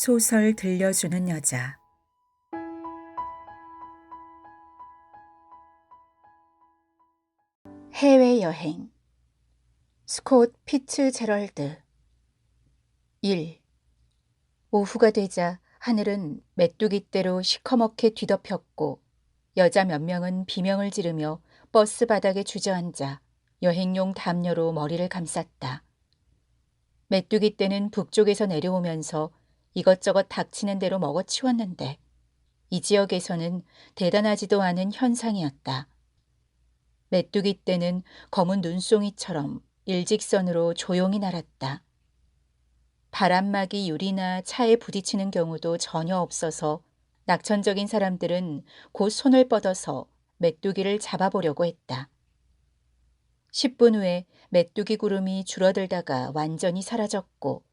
소설 들려주는 여자. 해외여행. 스콧 피츠제럴드. 1. 오후가 되자 하늘은 메뚜기떼로 시커멓게 뒤덮였고 여자 몇 명은 비명을 지르며 버스 바닥에 주저앉아 여행용 담요로 머리를 감쌌다. 메뚜기떼는 북쪽에서 내려오면서 이것저것 닥치는 대로 먹어치웠는데 이 지역에서는 대단하지도 않은 현상이었다. 메뚜기떼는 검은 눈송이처럼 일직선으로 조용히 날았다. 바람막이 유리나 차에 부딪히는 경우도 전혀 없어서 낙천적인 사람들은 곧 손을 뻗어서 메뚜기를 잡아보려고 했다. 10분 후에 메뚜기 구름이 줄어들다가 완전히 사라졌고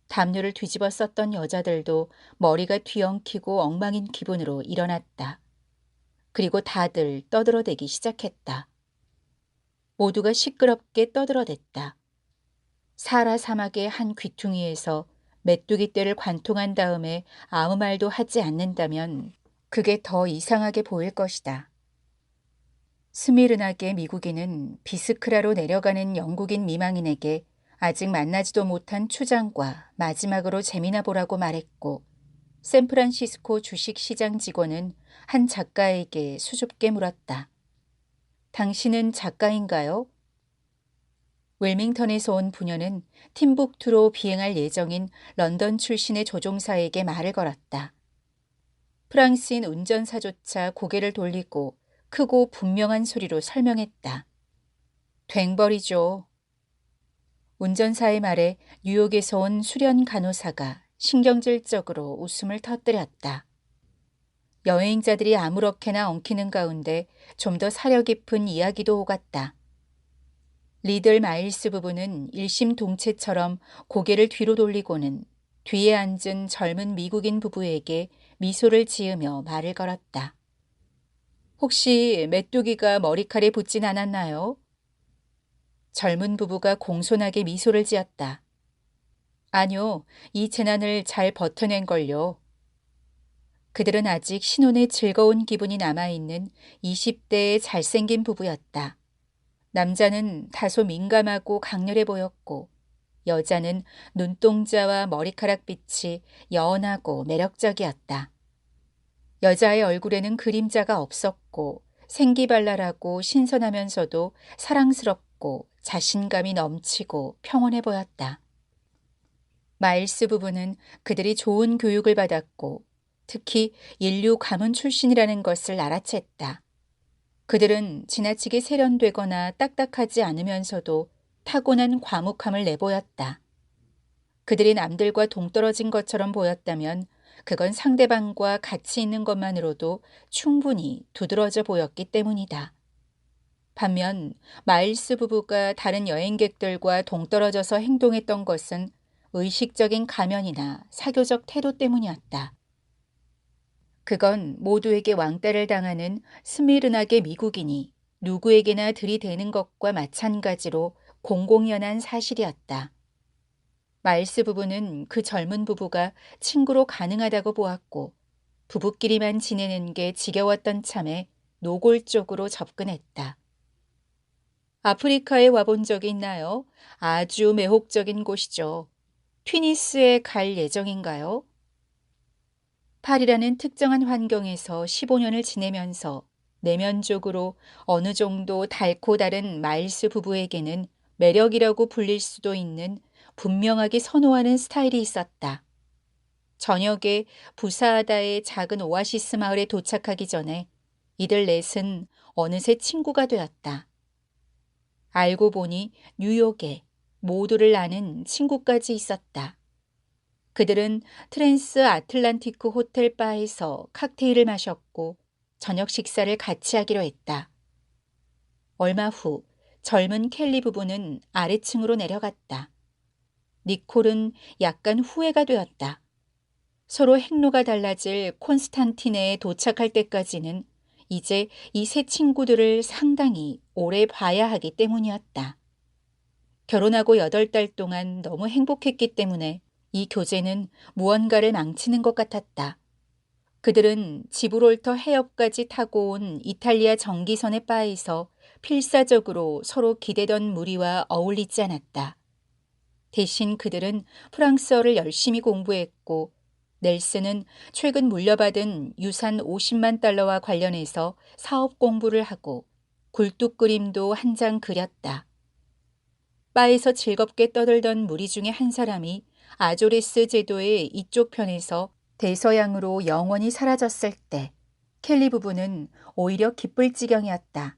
담요를 뒤집어 썼던 여자들도 머리가 뒤엉키고 엉망인 기분으로 일어났다. 그리고 다들 떠들어대기 시작했다. 모두가 시끄럽게 떠들어댔다. 사라 사막의 한 귀퉁이에서 메뚜기떼를 관통한 다음에 아무 말도 하지 않는다면 그게 더 이상하게 보일 것이다. 스미르나게 미국인은 비스크라로 내려가는 영국인 미망인에게 아직 만나지도 못한 추장과 마지막으로 재미나 보라고 말했고, 샌프란시스코 주식시장 직원은 한 작가에게 수줍게 물었다. 당신은 작가인가요? 웰밍턴에서 온 부녀는 팀북투로 비행할 예정인 런던 출신의 조종사에게 말을 걸었다. 프랑스인 운전사조차 고개를 돌리고 크고 분명한 소리로 설명했다. 괭벌이죠. 운전사의 말에 뉴욕에서 온 수련 간호사가 신경질적으로 웃음을 터뜨렸다. 여행자들이 아무렇게나 엉키는 가운데 좀 더 사려 깊은 이야기도 오갔다. 리들 마일스 부부는 일심동체처럼 고개를 뒤로 돌리고는 뒤에 앉은 젊은 미국인 부부에게 미소를 지으며 말을 걸었다. 혹시 메뚜기가 머리칼에 붙진 않았나요? 젊은 부부가 공손하게 미소를 지었다. 아니요, 이 재난을 잘 버텨낸걸요. 그들은 아직 신혼의 즐거운 기분이 남아있는 20대의 잘생긴 부부였다. 남자는 다소 민감하고 강렬해 보였고 여자는 눈동자와 머리카락빛이 연하고 매력적이었다. 여자의 얼굴에는 그림자가 없었고 생기발랄하고 신선하면서도 사랑스럽고 자신감이 넘치고 평온해 보였다. 마일스 부부는 그들이 좋은 교육을 받았고 특히 인류 가문 출신이라는 것을 알아챘다. 그들은 지나치게 세련되거나 딱딱하지 않으면서도 타고난 과묵함을 내보였다. 그들이 남들과 동떨어진 것처럼 보였다면 그건 상대방과 같이 있는 것만으로도 충분히 두드러져 보였기 때문이다. 반면 마일스 부부가 다른 여행객들과 동떨어져서 행동했던 것은 의식적인 가면이나 사교적 태도 때문이었다. 그건 모두에게 왕따를 당하는 스미르나게 미국인이 누구에게나 들이대는 것과 마찬가지로 공공연한 사실이었다. 마일스 부부는 그 젊은 부부가 친구로 가능하다고 보았고 부부끼리만 지내는 게 지겨웠던 참에 노골적으로 접근했다. 아프리카에 와본 적이 있나요? 아주 매혹적인 곳이죠. 튀니스에 갈 예정인가요? 파리라는 특정한 환경에서 15년을 지내면서 내면적으로 어느 정도 닳고 다른 마일스 부부에게는 매력이라고 불릴 수도 있는 분명하게 선호하는 스타일이 있었다. 저녁에 부사하다의 작은 오아시스 마을에 도착하기 전에 이들 넷은 어느새 친구가 되었다. 알고 보니 뉴욕에 모두를 아는 친구까지 있었다. 그들은 트랜스 아틀란티크 호텔 바에서 칵테일을 마셨고 저녁 식사를 같이 하기로 했다. 얼마 후 젊은 켈리 부부는 아래층으로 내려갔다. 니콜은 약간 후회가 되었다. 서로 행로가 달라질 콘스탄티네에 도착할 때까지는 이제 이 새 친구들을 상당히 오래 봐야 하기 때문이었다. 결혼하고 8달 동안 너무 행복했기 때문에 이 교제는 무언가를 망치는 것 같았다. 그들은 지브롤터 해협까지 타고 온 이탈리아 전기선의 바에서 필사적으로 서로 기대던 무리와 어울리지 않았다. 대신 그들은 프랑스어를 열심히 공부했고 넬슨은 최근 물려받은 유산 50만 달러와 관련해서 사업 공부를 하고 굴뚝 그림도 한 장 그렸다. 바에서 즐겁게 떠들던 무리 중에 한 사람이 아조레스 제도의 이쪽 편에서 대서양으로 영원히 사라졌을 때 켈리 부부는 오히려 기쁠 지경이었다.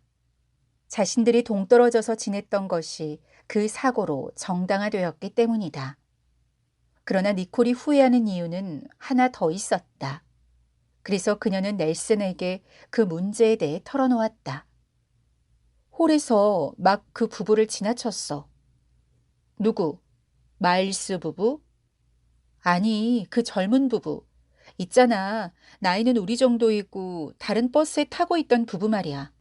자신들이 동떨어져서 지냈던 것이 그 사고로 정당화되었기 때문이다. 그러나 니콜이 후회하는 이유는 하나 더 있었다. 그래서 그녀는 넬슨에게 그 문제에 대해 털어놓았다. 홀에서 막 그 부부를 지나쳤어. 누구? 마일스 부부? 아니, 그 젊은 부부. 있잖아. 나이는 우리 정도이고 다른 버스에 타고 있던 부부 말이야.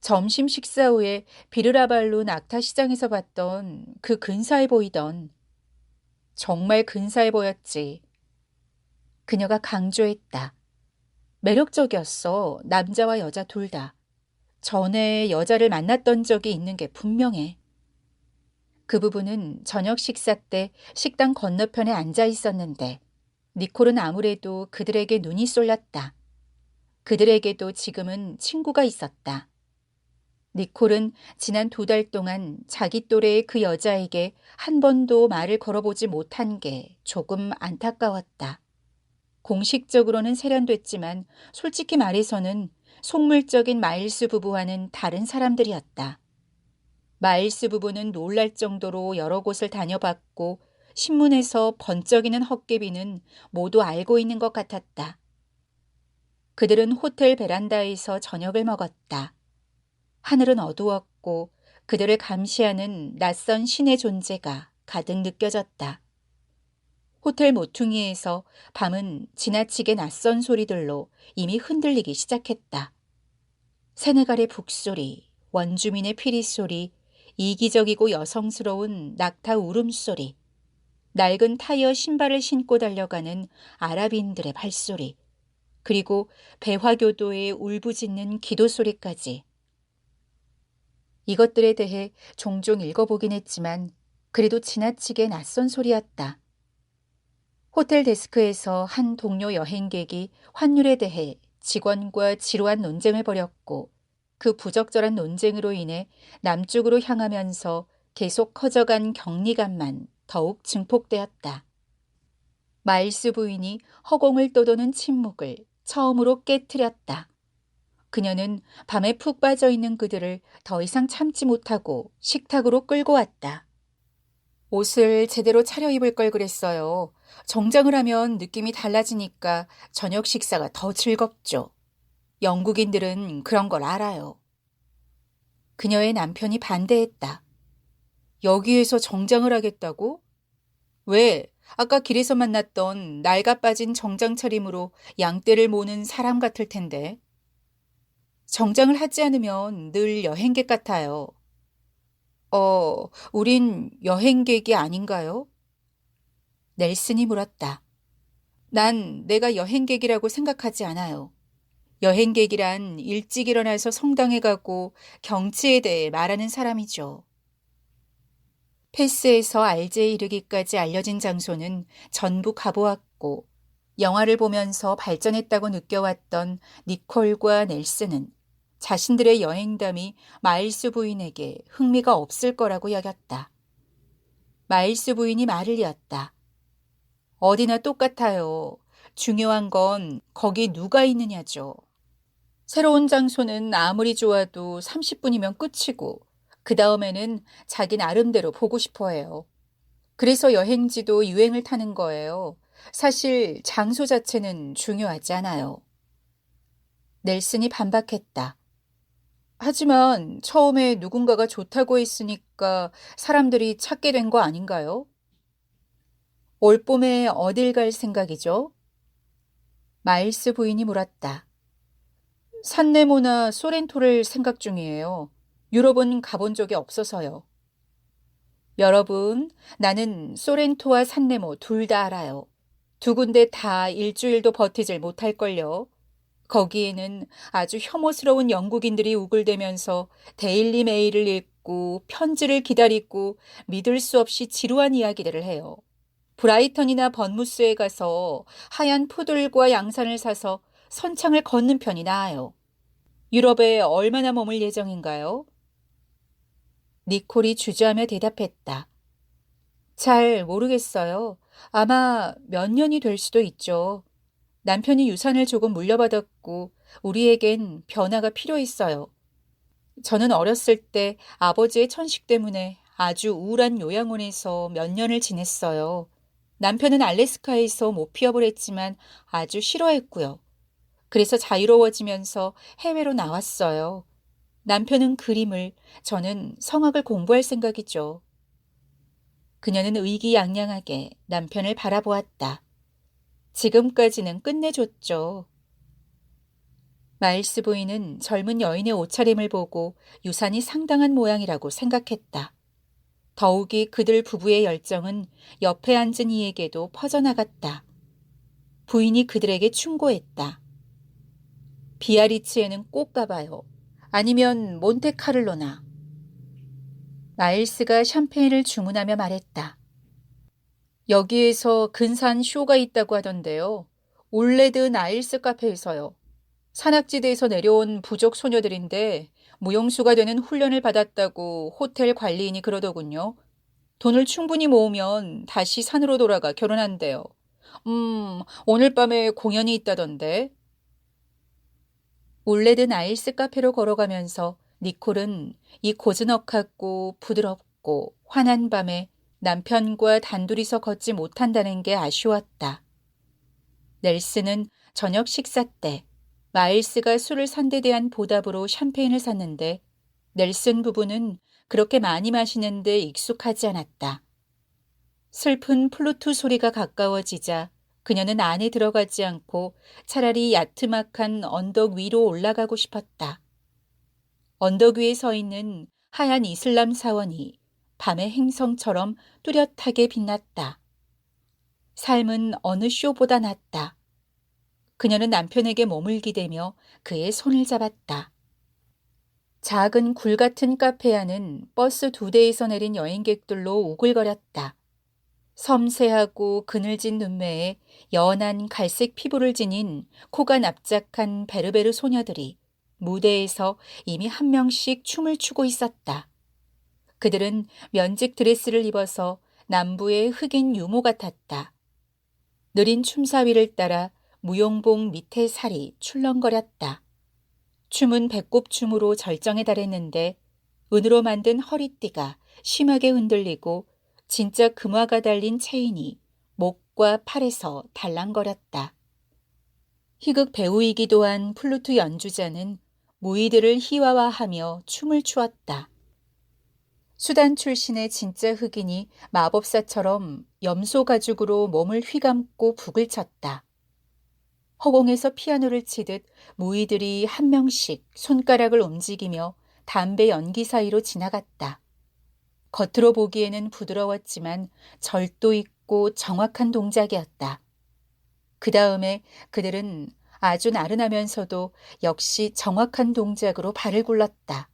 점심 식사 후에 비르라발룬 낙타 시장에서 봤던 그 근사해 보이던. 정말 근사해 보였지. 그녀가 강조했다. 매력적이었어. 남자와 여자 둘 다. 전에 여자를 만났던 적이 있는 게 분명해. 그 부부는 저녁 식사 때 식당 건너편에 앉아 있었는데 니콜은 아무래도 그들에게 눈이 쏠렸다. 그들에게도 지금은 친구가 있었다. 니콜은 지난 2달 동안 자기 또래의 그 여자에게 한 번도 말을 걸어보지 못한 게 조금 안타까웠다. 공식적으로는 세련됐지만 솔직히 말해서는 속물적인 마일스 부부와는 다른 사람들이었다. 마일스 부부는 놀랄 정도로 여러 곳을 다녀봤고 신문에서 번쩍이는 헛개비는 모두 알고 있는 것 같았다. 그들은 호텔 베란다에서 저녁을 먹었다. 하늘은 어두웠고 그들을 감시하는 낯선 신의 존재가 가득 느껴졌다. 호텔 모퉁이에서 밤은 지나치게 낯선 소리들로 이미 흔들리기 시작했다. 세네갈의 북소리, 원주민의 피리소리, 이기적이고 여성스러운 낙타 울음소리, 낡은 타이어 신발을 신고 달려가는 아랍인들의 발소리, 그리고 배화교도의 울부짖는 기도 소리까지. 이것들에 대해 종종 읽어보긴 했지만 그래도 지나치게 낯선 소리였다. 호텔 데스크에서 한 동료 여행객이 환율에 대해 직원과 지루한 논쟁을 벌였고 그 부적절한 논쟁으로 인해 남쪽으로 향하면서 계속 커져간 격리감만 더욱 증폭되었다. 마일스 부인이 허공을 떠도는 침묵을 처음으로 깨트렸다. 그녀는 밤에 푹 빠져 있는 그들을 더 이상 참지 못하고 식탁으로 끌고 왔다. 옷을 제대로 차려입을 걸 그랬어요. 정장을 하면 느낌이 달라지니까 저녁 식사가 더 즐겁죠. 영국인들은 그런 걸 알아요. 그녀의 남편이 반대했다. 여기에서 정장을 하겠다고? 왜? 아까 길에서 만났던 낡아 빠진 정장 차림으로 양떼를 모는 사람 같을 텐데. 정장을 하지 않으면 늘 여행객 같아요. 우린 여행객이 아닌가요? 넬슨이 물었다. 난 내가 여행객이라고 생각하지 않아요. 여행객이란 일찍 일어나서 성당에 가고 경치에 대해 말하는 사람이죠. 페스에서 알제에 이르기까지 알려진 장소는 전부 가보았고 영화를 보면서 발전했다고 느껴왔던 니콜과 넬슨은 자신들의 여행담이 마일스 부인에게 흥미가 없을 거라고 여겼다. 마일스 부인이 말을 이었다. 어디나 똑같아요. 중요한 건 거기 누가 있느냐죠. 새로운 장소는 아무리 좋아도 30분이면 끝이고 그 다음에는 자기 나름대로 보고 싶어 해요. 그래서 여행지도 유행을 타는 거예요. 사실 장소 자체는 중요하지 않아요. 넬슨이 반박했다. 하지만 처음에 누군가가 좋다고 했으니까 사람들이 찾게 된 거 아닌가요? 올 봄에 어딜 갈 생각이죠? 마일스 부인이 물었다. 산네모나 소렌토를 생각 중이에요. 유럽은 가본 적이 없어서요. 여러분, 나는 소렌토와 산네모 둘 다 알아요. 두 군데 다 일주일도 버티질 못할걸요. 거기에는 아주 혐오스러운 영국인들이 우글대면서 데일리 메일을 읽고 편지를 기다리고 믿을 수 없이 지루한 이야기들을 해요. 브라이턴이나 번무스에 가서 하얀 푸들과 양산을 사서 선창을 걷는 편이 나아요. 유럽에 얼마나 머물 예정인가요? 니콜이 주저하며 대답했다. 잘 모르겠어요. 아마 몇 년이 될 수도 있죠. 남편이 유산을 조금 물려받았고 우리에겐 변화가 필요했어요. 저는 어렸을 때 아버지의 천식 때문에 아주 우울한 요양원에서 몇 년을 지냈어요. 남편은 알래스카에서 모피업을 했지만 아주 싫어했고요. 그래서 자유로워지면서 해외로 나왔어요. 남편은 그림을, 저는 성악을 공부할 생각이죠. 그녀는 의기양양하게 남편을 바라보았다. 지금까지는 끝내줬죠. 마일스 부인은 젊은 여인의 옷차림을 보고 유산이 상당한 모양이라고 생각했다. 더욱이 그들 부부의 열정은 옆에 앉은 이에게도 퍼져나갔다. 부인이 그들에게 충고했다. 비아리츠에는 꼭 가봐요. 아니면 몬테카를로나. 마일스가 샴페인을 주문하며 말했다. 여기에서 근사한 쇼가 있다고 하던데요. 올레드 나일스 카페에서요. 산악지대에서 내려온 부족 소녀들인데 무용수가 되는 훈련을 받았다고 호텔 관리인이 그러더군요. 돈을 충분히 모으면 다시 산으로 돌아가 결혼한대요. 오늘 밤에 공연이 있다던데. 올레드 나일스 카페로 걸어가면서 니콜은 이 고즈넉하고 부드럽고 환한 밤에 남편과 단둘이서 걷지 못한다는 게 아쉬웠다. 넬스는 저녁 식사 때 마일스가 술을 산 데 대한 보답으로 샴페인을 샀는데 넬슨 부부는 그렇게 많이 마시는데 익숙하지 않았다. 슬픈 플루트 소리가 가까워지자 그녀는 안에 들어가지 않고 차라리 야트막한 언덕 위로 올라가고 싶었다. 언덕 위에 서 있는 하얀 이슬람 사원이 밤의 행성처럼 뚜렷하게 빛났다. 삶은 어느 쇼보다 낫다. 그녀는 남편에게 몸을 기대며 그의 손을 잡았다. 작은 굴 같은 카페 안은 버스 2대에서 내린 여행객들로 오글거렸다. 섬세하고 그늘진 눈매에 연한 갈색 피부를 지닌 코가 납작한 베르베르 소녀들이 무대에서 이미 한 명씩 춤을 추고 있었다. 그들은 면직 드레스를 입어서 남부의 흑인 유모 같았다. 느린 춤사위를 따라 무용봉 밑에 살이 출렁거렸다. 춤은 배꼽춤으로 절정에 달했는데 은으로 만든 허리띠가 심하게 흔들리고 진짜 금화가 달린 체인이 목과 팔에서 달랑거렸다. 희극 배우이기도 한 플루트 연주자는 무희들을 희화화하며 춤을 추었다. 수단 출신의 진짜 흑인이 마법사처럼 염소 가죽으로 몸을 휘감고 북을 쳤다. 허공에서 피아노를 치듯 무희들이 한 명씩 손가락을 움직이며 담배 연기 사이로 지나갔다. 겉으로 보기에는 부드러웠지만 절도 있고 정확한 동작이었다. 그 다음에 그들은 아주 나른하면서도 역시 정확한 동작으로 발을 굴렀다.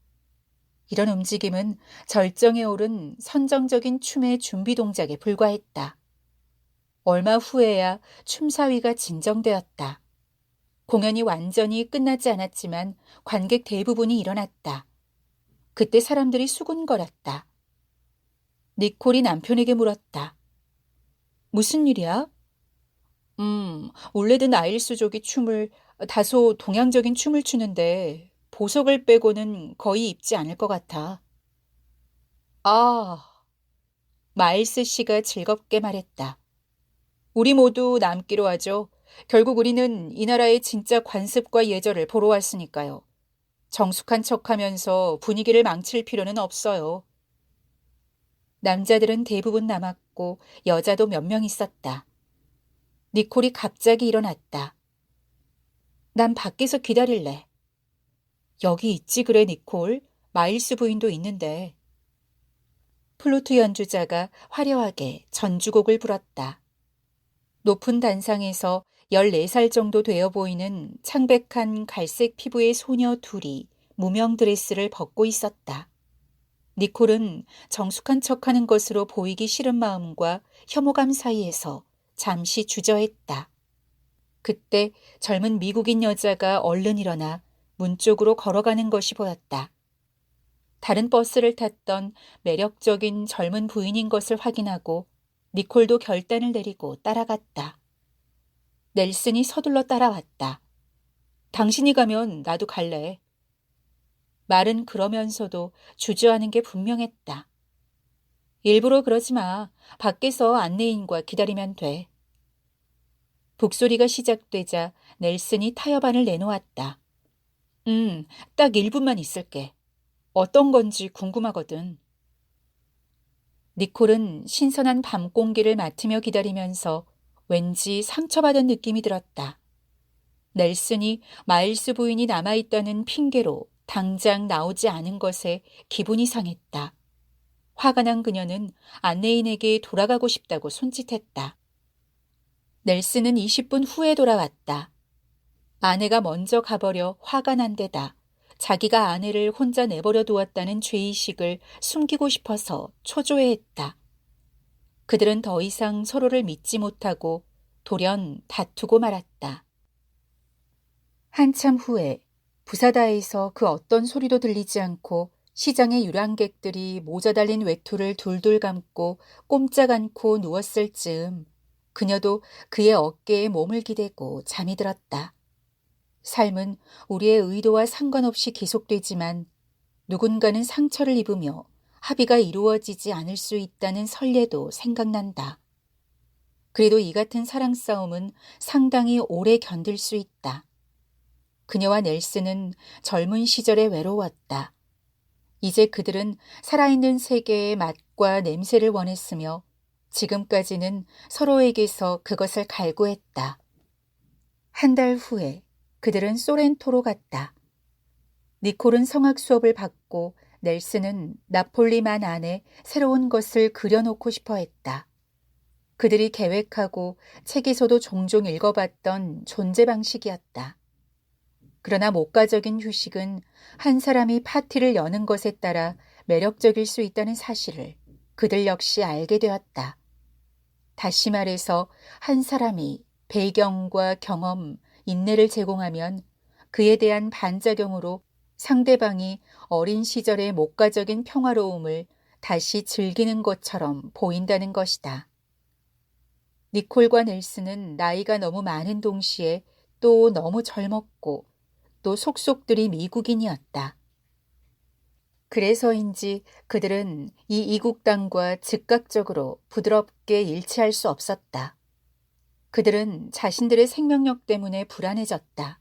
이런 움직임은 절정에 오른 선정적인 춤의 준비 동작에 불과했다. 얼마 후에야 춤사위가 진정되었다. 공연이 완전히 끝나지 않았지만 관객 대부분이 일어났다. 그때 사람들이 수군거렸다. 니콜이 남편에게 물었다. 무슨 일이야? 올레드 나일스족이 다소 동양적인 춤을 추는데 보석을 빼고는 거의 입지 않을 것 같아. 아, 마일스 씨가 즐겁게 말했다. 우리 모두 남기로 하죠. 결국 우리는 이 나라의 진짜 관습과 예절을 보러 왔으니까요. 정숙한 척하면서 분위기를 망칠 필요는 없어요. 남자들은 대부분 남았고 여자도 몇 명 있었다. 니콜이 갑자기 일어났다. 난 밖에서 기다릴래. 여기 있지 그래 니콜. 마일스 부인도 있는데. 플루트 연주자가 화려하게 전주곡을 불었다. 높은 단상에서 14살 정도 되어 보이는 창백한 갈색 피부의 소녀 둘이 무명 드레스를 벗고 있었다. 니콜은 정숙한 척하는 것으로 보이기 싫은 마음과 혐오감 사이에서 잠시 주저했다. 그때 젊은 미국인 여자가 얼른 일어나 문 쪽으로 걸어가는 것이 보였다. 다른 버스를 탔던 매력적인 젊은 부인인 것을 확인하고 니콜도 결단을 내리고 따라갔다. 넬슨이 서둘러 따라왔다. 당신이 가면 나도 갈래. 말은 그러면서도 주저하는 게 분명했다. 일부러 그러지 마. 밖에서 안내인과 기다리면 돼. 북소리가 시작되자 넬슨이 타협안을 내놓았다. 딱 1분만 있을게. 어떤 건지 궁금하거든. 니콜은 신선한 밤 공기를 맡으며 기다리면서 왠지 상처받은 느낌이 들었다. 넬슨이 마일스 부인이 남아있다는 핑계로 당장 나오지 않은 것에 기분이 상했다. 화가 난 그녀는 안내인에게 돌아가고 싶다고 손짓했다. 넬슨은 20분 후에 돌아왔다. 아내가 먼저 가버려 화가 난 데다 자기가 아내를 혼자 내버려 두었다는 죄의식을 숨기고 싶어서 초조해했다. 그들은 더 이상 서로를 믿지 못하고 돌연 다투고 말았다. 한참 후에 부사다에서 그 어떤 소리도 들리지 않고 시장의 유랑객들이 모자 달린 외투를 둘둘 감고 꼼짝 않고 누웠을 즈음 그녀도 그의 어깨에 몸을 기대고 잠이 들었다. 삶은 우리의 의도와 상관없이 계속되지만 누군가는 상처를 입으며 합의가 이루어지지 않을 수 있다는 설례도 생각난다. 그래도 이 같은 사랑 싸움은 상당히 오래 견딜 수 있다. 그녀와 넬슨은 젊은 시절에 외로웠다. 이제 그들은 살아있는 세계의 맛과 냄새를 원했으며 지금까지는 서로에게서 그것을 갈구했다. 한 달 후에 그들은 소렌토로 갔다. 니콜은 성악 수업을 받고 넬슨은 나폴리만 안에 새로운 것을 그려놓고 싶어 했다. 그들이 계획하고 책에서도 종종 읽어봤던 존재 방식이었다. 그러나 목가적인 휴식은 한 사람이 파티를 여는 것에 따라 매력적일 수 있다는 사실을 그들 역시 알게 되었다. 다시 말해서 한 사람이 배경과 경험, 인내를 제공하면 그에 대한 반작용으로 상대방이 어린 시절의 목가적인 평화로움을 다시 즐기는 것처럼 보인다는 것이다. 니콜과 넬슨은 나이가 너무 많은 동시에 또 너무 젊었고 또 속속들이 미국인이었다. 그래서인지 그들은 이 이국 땅과 즉각적으로 부드럽게 일치할 수 없었다. 그들은 자신들의 생명력 때문에 불안해졌다.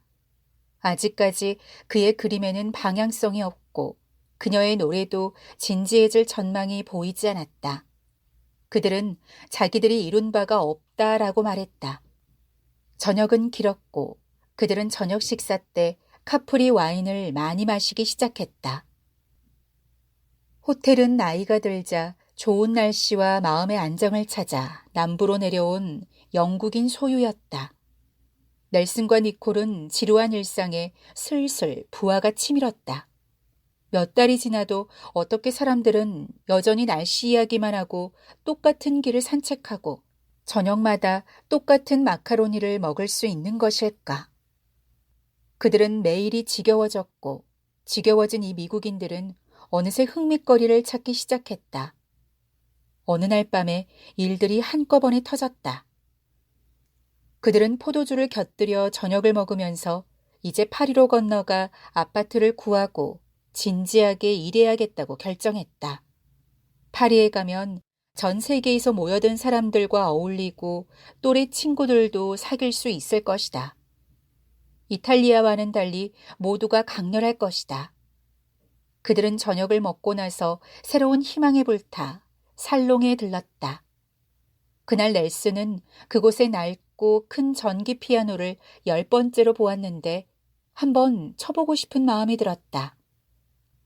아직까지 그의 그림에는 방향성이 없고 그녀의 노래도 진지해질 전망이 보이지 않았다. 그들은 자기들이 이룬 바가 없다라고 말했다. 저녁은 길었고 그들은 저녁 식사 때 카프리 와인을 많이 마시기 시작했다. 호텔은 나이가 들자 좋은 날씨와 마음의 안정을 찾아 남부로 내려온 영국인 소유였다. 넬슨과 니콜은 지루한 일상에 슬슬 부하가 치밀었다. 몇 달이 지나도 어떻게 사람들은 여전히 날씨 이야기만 하고 똑같은 길을 산책하고 저녁마다 똑같은 마카로니를 먹을 수 있는 것일까? 그들은 매일이 지겨워졌고 지겨워진 이 미국인들은 어느새 흥미거리를 찾기 시작했다. 어느 날 밤에 일들이 한꺼번에 터졌다. 그들은 포도주를 곁들여 저녁을 먹으면서 이제 파리로 건너가 아파트를 구하고 진지하게 일해야겠다고 결정했다. 파리에 가면 전 세계에서 모여든 사람들과 어울리고 또래 친구들도 사귈 수 있을 것이다. 이탈리아와는 달리 모두가 강렬할 것이다. 그들은 저녁을 먹고 나서 새로운 희망에 불타 살롱에 들렀다. 그날 넬슨은 그곳의 낡고 큰 전기 피아노를 10번째로 보았는데 한번 쳐보고 싶은 마음이 들었다.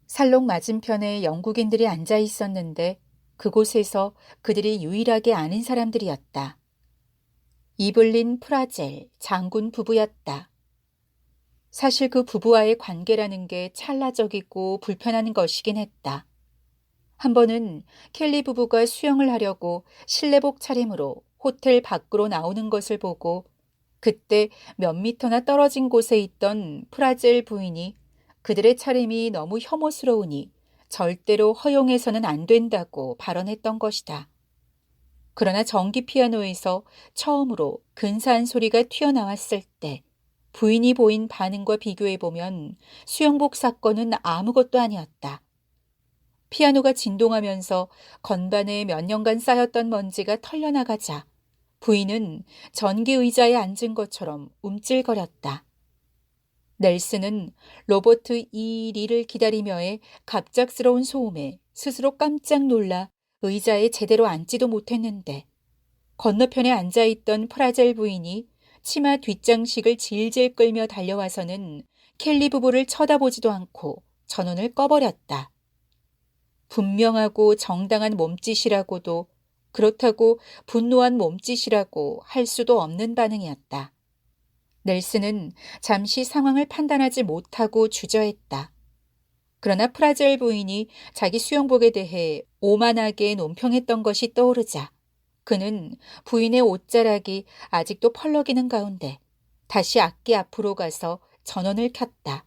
살롱 맞은편에 영국인들이 앉아 있었는데 그곳에서 그들이 유일하게 아는 사람들이었다. 이블린 프라젤 장군 부부였다. 사실 그 부부와의 관계라는 게 찰나적이고 불편한 것이긴 했다. 한 번은 켈리 부부가 수영을 하려고 실내복 차림으로 호텔 밖으로 나오는 것을 보고 그때 몇 미터나 떨어진 곳에 있던 프라젤 부인이 그들의 차림이 너무 혐오스러우니 절대로 허용해서는 안 된다고 발언했던 것이다. 그러나 전기 피아노에서 처음으로 근사한 소리가 튀어나왔을 때 부인이 보인 반응과 비교해보면 수영복 사건은 아무것도 아니었다. 피아노가 진동하면서 건반에 몇 년간 쌓였던 먼지가 털려나가자 부인은 전기 의자에 앉은 것처럼 움찔거렸다. 넬슨은 로버트 E. 리를 기다리며의 갑작스러운 소음에 스스로 깜짝 놀라 의자에 제대로 앉지도 못했는데 건너편에 앉아있던 프라젤 부인이 치마 뒷장식을 질질 끌며 달려와서는 켈리 부부를 쳐다보지도 않고 전원을 꺼버렸다. 분명하고 정당한 몸짓이라고도 그렇다고 분노한 몸짓이라고 할 수도 없는 반응이었다. 넬슨은 잠시 상황을 판단하지 못하고 주저했다. 그러나 프라젤 부인이 자기 수영복에 대해 오만하게 논평했던 것이 떠오르자 그는 부인의 옷자락이 아직도 펄럭이는 가운데 다시 악기 앞으로 가서 전원을 켰다.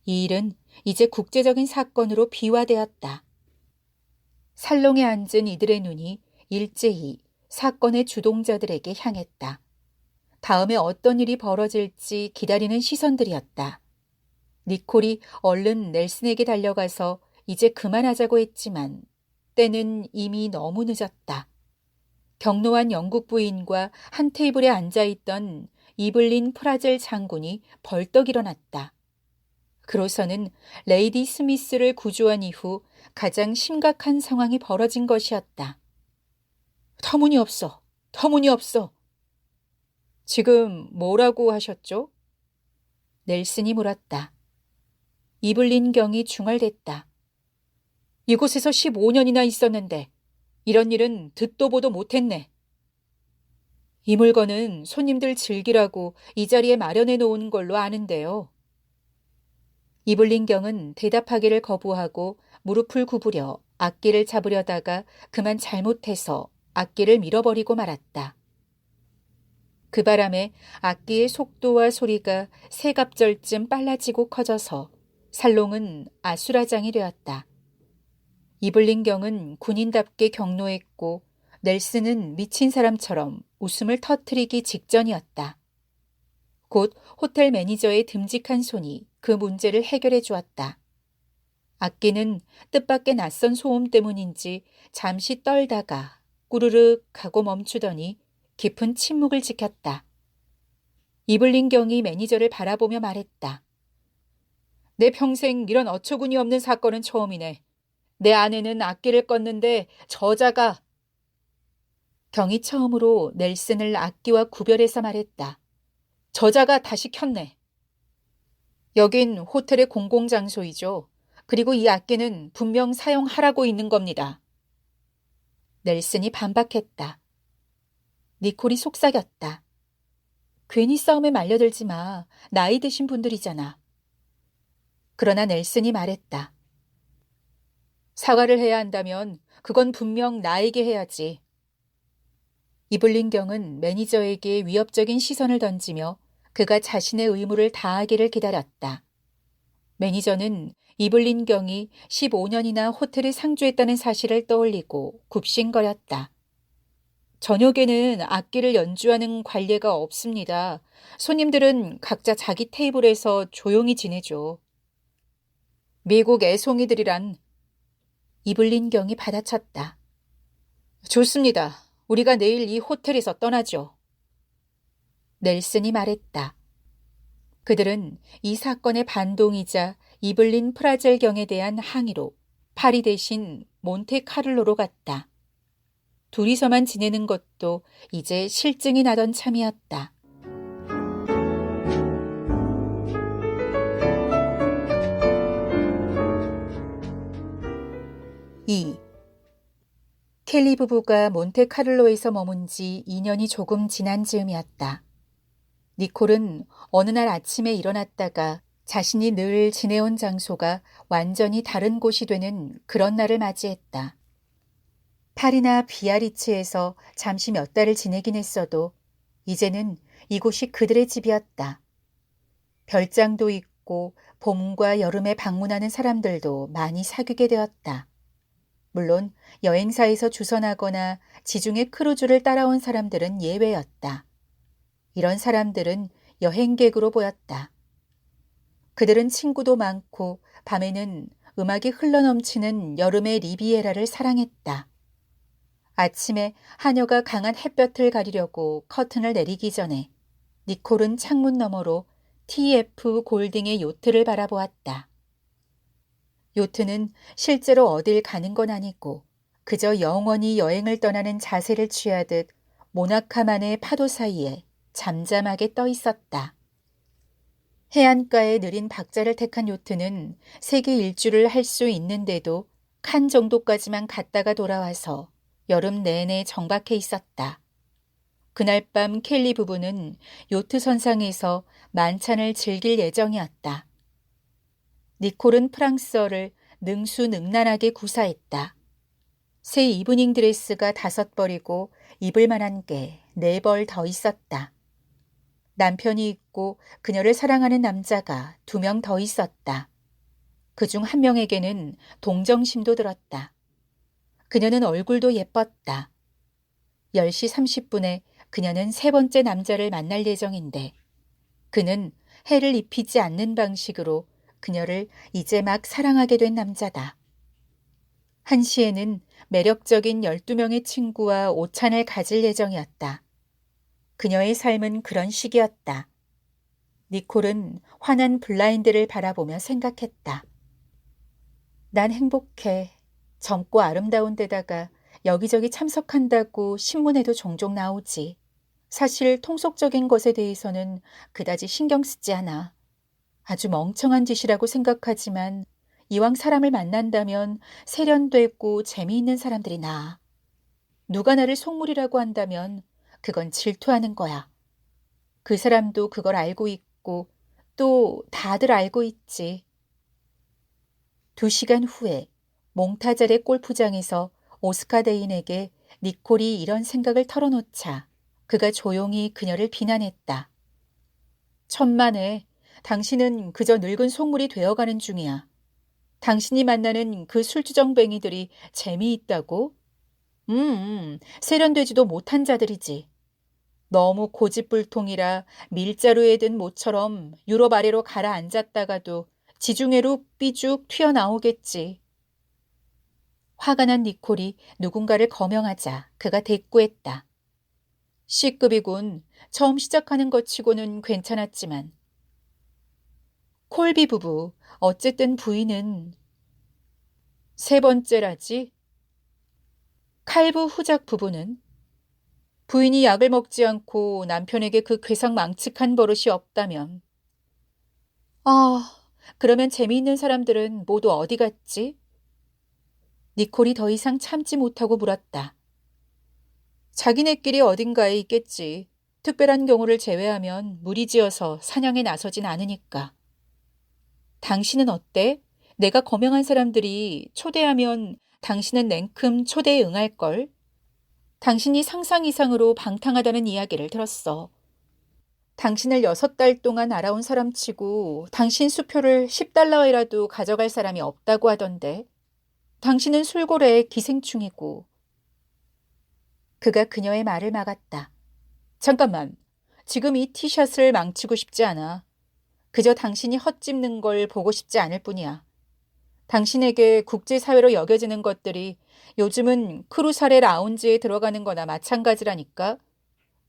이 일은 이제 국제적인 사건으로 비화되었다. 살롱에 앉은 이들의 눈이 일제히 사건의 주동자들에게 향했다. 다음에 어떤 일이 벌어질지 기다리는 시선들이었다. 니콜이 얼른 넬슨에게 달려가서 이제 그만하자고 했지만 때는 이미 너무 늦었다. 경로한 영국 부인과 한 테이블에 앉아있던 이블린 프라젤 장군이 벌떡 일어났다. 그로서는 레이디 스미스를 구조한 이후 가장 심각한 상황이 벌어진 것이었다. 터무니없어. 터무니없어. 지금 뭐라고 하셨죠? 넬슨이 물었다. 이블린 경이 중얼댔다. 이곳에서 15년이나 있었는데 이런 일은 듣도 보도 못했네. 이 물건은 손님들 즐기라고 이 자리에 마련해 놓은 걸로 아는데요. 이블린 경은 대답하기를 거부하고 무릎을 구부려 악기를 잡으려다가 그만 잘못해서 악기를 밀어버리고 말았다. 그 바람에 악기의 속도와 소리가 세 갑절쯤 빨라지고 커져서 살롱은 아수라장이 되었다. 이블린 경은 군인답게 경로했고 넬슨은 미친 사람처럼 웃음을 터뜨리기 직전이었다. 곧 호텔 매니저의 듬직한 손이 그 문제를 해결해 주었다. 악기는 뜻밖의 낯선 소음 때문인지 잠시 떨다가 꾸르륵 하고 멈추더니 깊은 침묵을 지켰다. 이블린 경이 매니저를 바라보며 말했다. 내 평생 이런 어처구니 없는 사건은 처음이네. 내 아내는 악기를 껐는데 저자가 경이 처음으로 넬슨을 악기와 구별해서 말했다. 저자가 다시 켰네. 여긴 호텔의 공공장소이죠. 그리고 이 악기는 분명 사용하라고 있는 겁니다. 넬슨이 반박했다. 니콜이 속삭였다. 괜히 싸움에 말려들지 마. 나이 드신 분들이잖아. 그러나 넬슨이 말했다. 사과를 해야 한다면 그건 분명 나에게 해야지. 이블린 경은 매니저에게 위협적인 시선을 던지며 그가 자신의 의무를 다하기를 기다렸다. 매니저는 이블린 경이 15년이나 호텔에 상주했다는 사실을 떠올리고 굽신거렸다. 저녁에는 악기를 연주하는 관례가 없습니다. 손님들은 각자 자기 테이블에서 조용히 지내죠. 미국 애송이들이란 이블린 경이 받아쳤다. 좋습니다. 우리가 내일 이 호텔에서 떠나죠. 넬슨이 말했다. 그들은 이 사건의 반동이자 이블린 프라젤 경에 대한 항의로 파리 대신 몬테카를로로 갔다. 둘이서만 지내는 것도 이제 실증이 나던 참이었다. 2. 켈리 부부가 몬테카를로에서 머문 지 2년이 조금 지난 즈음이었다. 니콜은 어느 날 아침에 일어났다가 자신이 늘 지내온 장소가 완전히 다른 곳이 되는 그런 날을 맞이했다. 파리나 비아리츠에서 잠시 몇 달을 지내긴 했어도 이제는 이곳이 그들의 집이었다. 별장도 있고 봄과 여름에 방문하는 사람들도 많이 사귀게 되었다. 물론 여행사에서 주선하거나 지중해 크루즈를 따라온 사람들은 예외였다. 이런 사람들은 여행객으로 보였다. 그들은 친구도 많고 밤에는 음악이 흘러넘치는 여름의 리비에라를 사랑했다. 아침에 하녀가 강한 햇볕을 가리려고 커튼을 내리기 전에 니콜은 창문 너머로 TF 골딩의 요트를 바라보았다. 요트는 실제로 어딜 가는 건 아니고 그저 영원히 여행을 떠나는 자세를 취하듯 모나카만의 파도 사이에 잠잠하게 떠 있었다. 해안가에 느린 박자를 택한 요트는 세계 일주를 할 수 있는데도 칸 정도까지만 갔다가 돌아와서 여름 내내 정박해 있었다. 그날 밤 켈리 부부는 요트 선상에서 만찬을 즐길 예정이었다. 니콜은 프랑스어를 능수능란하게 구사했다. 새 이브닝 드레스가 5벌이고 입을 만한 게 4벌 더 있었다. 남편이 있고 그녀를 사랑하는 남자가 2명 더 있었다. 그중 한 명에게는 동정심도 들었다. 그녀는 얼굴도 예뻤다. 10시 30분에 그녀는 3번째 남자를 만날 예정인데 그는 해를 입히지 않는 방식으로 그녀를 이제 막 사랑하게 된 남자다. 1시에는 매력적인 12명의 친구와 오찬을 가질 예정이었다. 그녀의 삶은 그런 식이었다. 니콜은 환한 블라인드를 바라보며 생각했다. 난 행복해. 젊고 아름다운 데다가 여기저기 참석한다고 신문에도 종종 나오지. 사실 통속적인 것에 대해서는 그다지 신경 쓰지 않아. 아주 멍청한 짓이라고 생각하지만 이왕 사람을 만난다면 세련되고 재미있는 사람들이 나아. 누가 나를 속물이라고 한다면 그건 질투하는 거야. 그 사람도 그걸 알고 있고 또 다들 알고 있지. 2시간 후에 몽타잘의 골프장에서 오스카 데인에게 니콜이 이런 생각을 털어놓자 그가 조용히 그녀를 비난했다. 천만에 당신은 그저 늙은 속물이 되어가는 중이야. 당신이 만나는 그 술주정뱅이들이 재미있다고? 세련되지도 못한 자들이지. 너무 고집불통이라 밀자루에 든 모처럼 유럽 아래로 가라앉았다가도 지중해로 삐죽 튀어나오겠지. 화가 난 니콜이 누군가를 거명하자 그가 대꾸했다. C급이군. 처음 시작하는 것 치고는 괜찮았지만. 콜비 부부, 어쨌든 부인은 3번째라지. 칼부 후작 부부는 부인이 약을 먹지 않고 남편에게 그 괴상망측한 버릇이 없다면. 그러면 재미있는 사람들은 모두 어디 갔지? 니콜이 더 이상 참지 못하고 물었다. 자기네끼리 어딘가에 있겠지. 특별한 경우를 제외하면 무리지어서 사냥에 나서진 않으니까. 당신은 어때? 내가 거명한 사람들이 초대하면 당신은 냉큼 초대에 응할걸? 당신이 상상 이상으로 방탕하다는 이야기를 들었어. 당신을 6달 동안 알아온 사람치고 당신 수표를 10달러에라도 가져갈 사람이 없다고 하던데. 당신은 술고래의 기생충이고. 그가 그녀의 말을 막았다. 잠깐만. 지금 이 티샷을 망치고 싶지 않아. 그저 당신이 헛짚는 걸 보고 싶지 않을 뿐이야. 당신에게 국제사회로 여겨지는 것들이 요즘은 크루살의 라운지에 들어가는 거나 마찬가지라니까.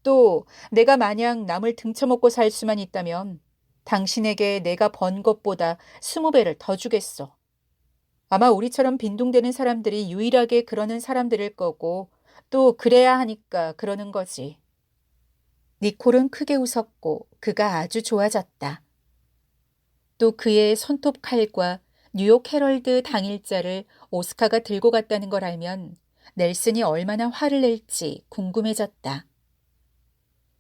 또 내가 마냥 남을 등쳐먹고 살 수만 있다면 당신에게 내가 번 것보다 20배를 더 주겠어. 아마 우리처럼 빈둥대는 사람들이 유일하게 그러는 사람들일 거고 또 그래야 하니까 그러는 거지. 니콜은 크게 웃었고 그가 아주 좋아졌다. 또 그의 손톱 칼과 뉴욕 헤럴드 당일자를 오스카가 들고 갔다는 걸 알면 넬슨이 얼마나 화를 낼지 궁금해졌다.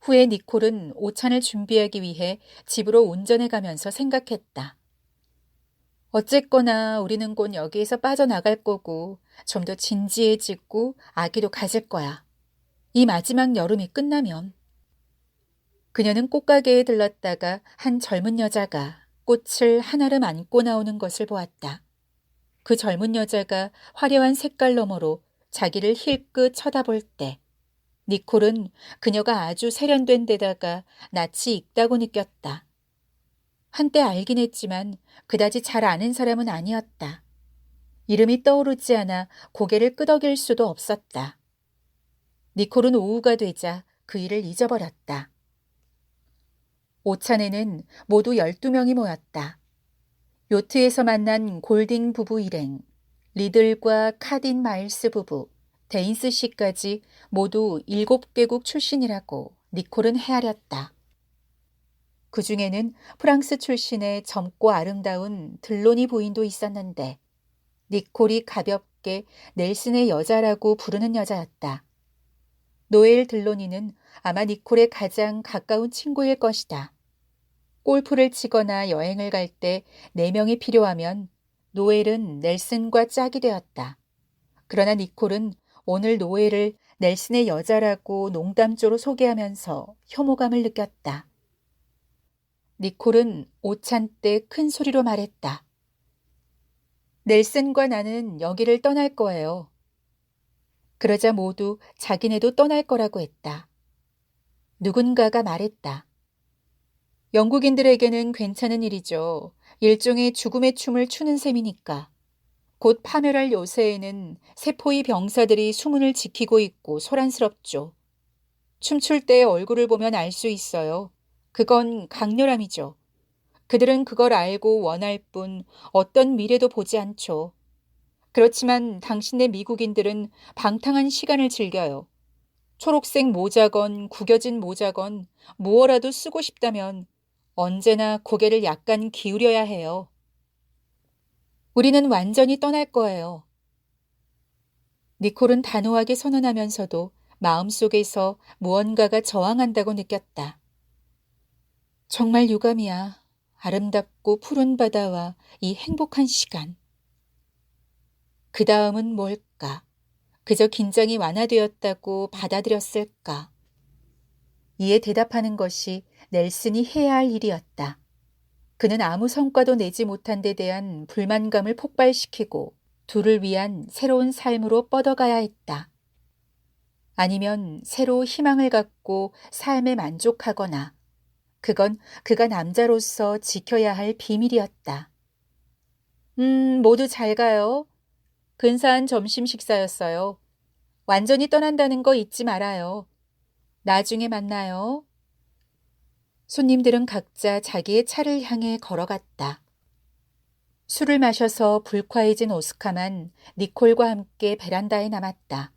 후에 니콜은 오찬을 준비하기 위해 집으로 운전해 가면서 생각했다. 어쨌거나 우리는 곧 여기에서 빠져나갈 거고 좀 더 진지해지고 아기도 가질 거야. 이 마지막 여름이 끝나면. 그녀는 꽃가게에 들렀다가 한 젊은 여자가 꽃을 한아름 안고 나오는 것을 보았다. 그 젊은 여자가 화려한 색깔 너머로 자기를 힐끗 쳐다볼 때 니콜은 그녀가 아주 세련된 데다가 낯이 익다고 느꼈다. 한때 알긴 했지만 그다지 잘 아는 사람은 아니었다. 이름이 떠오르지 않아 고개를 끄덕일 수도 없었다. 니콜은 오후가 되자 그 일을 잊어버렸다. 오찬에는 모두 12명이 모였다. 요트에서 만난 골딩 부부 일행, 리들과 카딘 마일스 부부, 데인스 씨까지 모두 7개국 출신이라고 니콜은 헤아렸다. 그 중에는 프랑스 출신의 젊고 아름다운 들로니 부인도 있었는데 니콜이 가볍게 넬슨의 여자라고 부르는 여자였다. 노엘 들로니는 아마 니콜의 가장 가까운 친구일 것이다. 골프를 치거나 여행을 갈 때 4명이 필요하면 노엘은 넬슨과 짝이 되었다. 그러나 니콜은 오늘 노엘을 넬슨의 여자라고 농담조로 소개하면서 혐오감을 느꼈다. 니콜은 오찬 때 큰 소리로 말했다. 넬슨과 나는 여기를 떠날 거예요. 그러자 모두 자기네도 떠날 거라고 했다. 누군가가 말했다. 영국인들에게는 괜찮은 일이죠. 일종의 죽음의 춤을 추는 셈이니까. 곧 파멸할 요새에는 세포위 병사들이 수문을 지키고 있고 소란스럽죠. 춤출 때 얼굴을 보면 알 수 있어요. 그건 강렬함이죠. 그들은 그걸 알고 원할 뿐 어떤 미래도 보지 않죠. 그렇지만 당신네 미국인들은 방탕한 시간을 즐겨요. 초록색 모자건 구겨진 모자건 무엇라도 쓰고 싶다면 언제나 고개를 약간 기울여야 해요. 우리는 완전히 떠날 거예요. 니콜은 단호하게 선언하면서도 마음속에서 무언가가 저항한다고 느꼈다. 정말 유감이야. 아름답고 푸른 바다와 이 행복한 시간. 그 다음은 뭘까? 그저 긴장이 완화되었다고 받아들였을까? 이에 대답하는 것이 넬슨이 해야 할 일이었다. 그는 아무 성과도 내지 못한 데 대한 불만감을 폭발시키고 둘을 위한 새로운 삶으로 뻗어가야 했다. 아니면 새로 희망을 갖고 삶에 만족하거나 그건 그가 남자로서 지켜야 할 비밀이었다. 모두 잘 가요. 근사한 점심 식사였어요. 완전히 떠난다는 거 잊지 말아요. 나중에 만나요. 손님들은 각자 자기의 차를 향해 걸어갔다. 술을 마셔서 불쾌해진 오스카만 니콜과 함께 베란다에 남았다.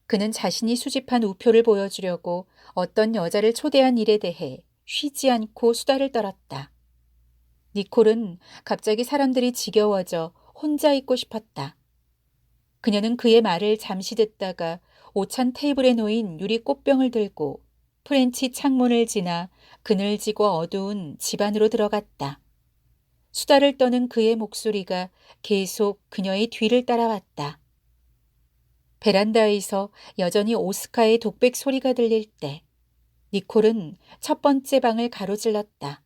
그는 자신이 수집한 우표를 보여주려고 어떤 여자를 초대한 일에 대해 쉬지 않고 수다를 떨었다. 니콜은 갑자기 사람들이 지겨워져 혼자 있고 싶었다. 그녀는 그의 말을 잠시 듣다가 오찬 테이블에 놓인 유리 꽃병을 들고 프렌치 창문을 지나 그늘지고 어두운 집 안으로 들어갔다. 수다를 떠는 그의 목소리가 계속 그녀의 뒤를 따라왔다. 베란다에서 여전히 오스카의 독백 소리가 들릴 때 니콜은 첫 번째 방을 가로질렀다.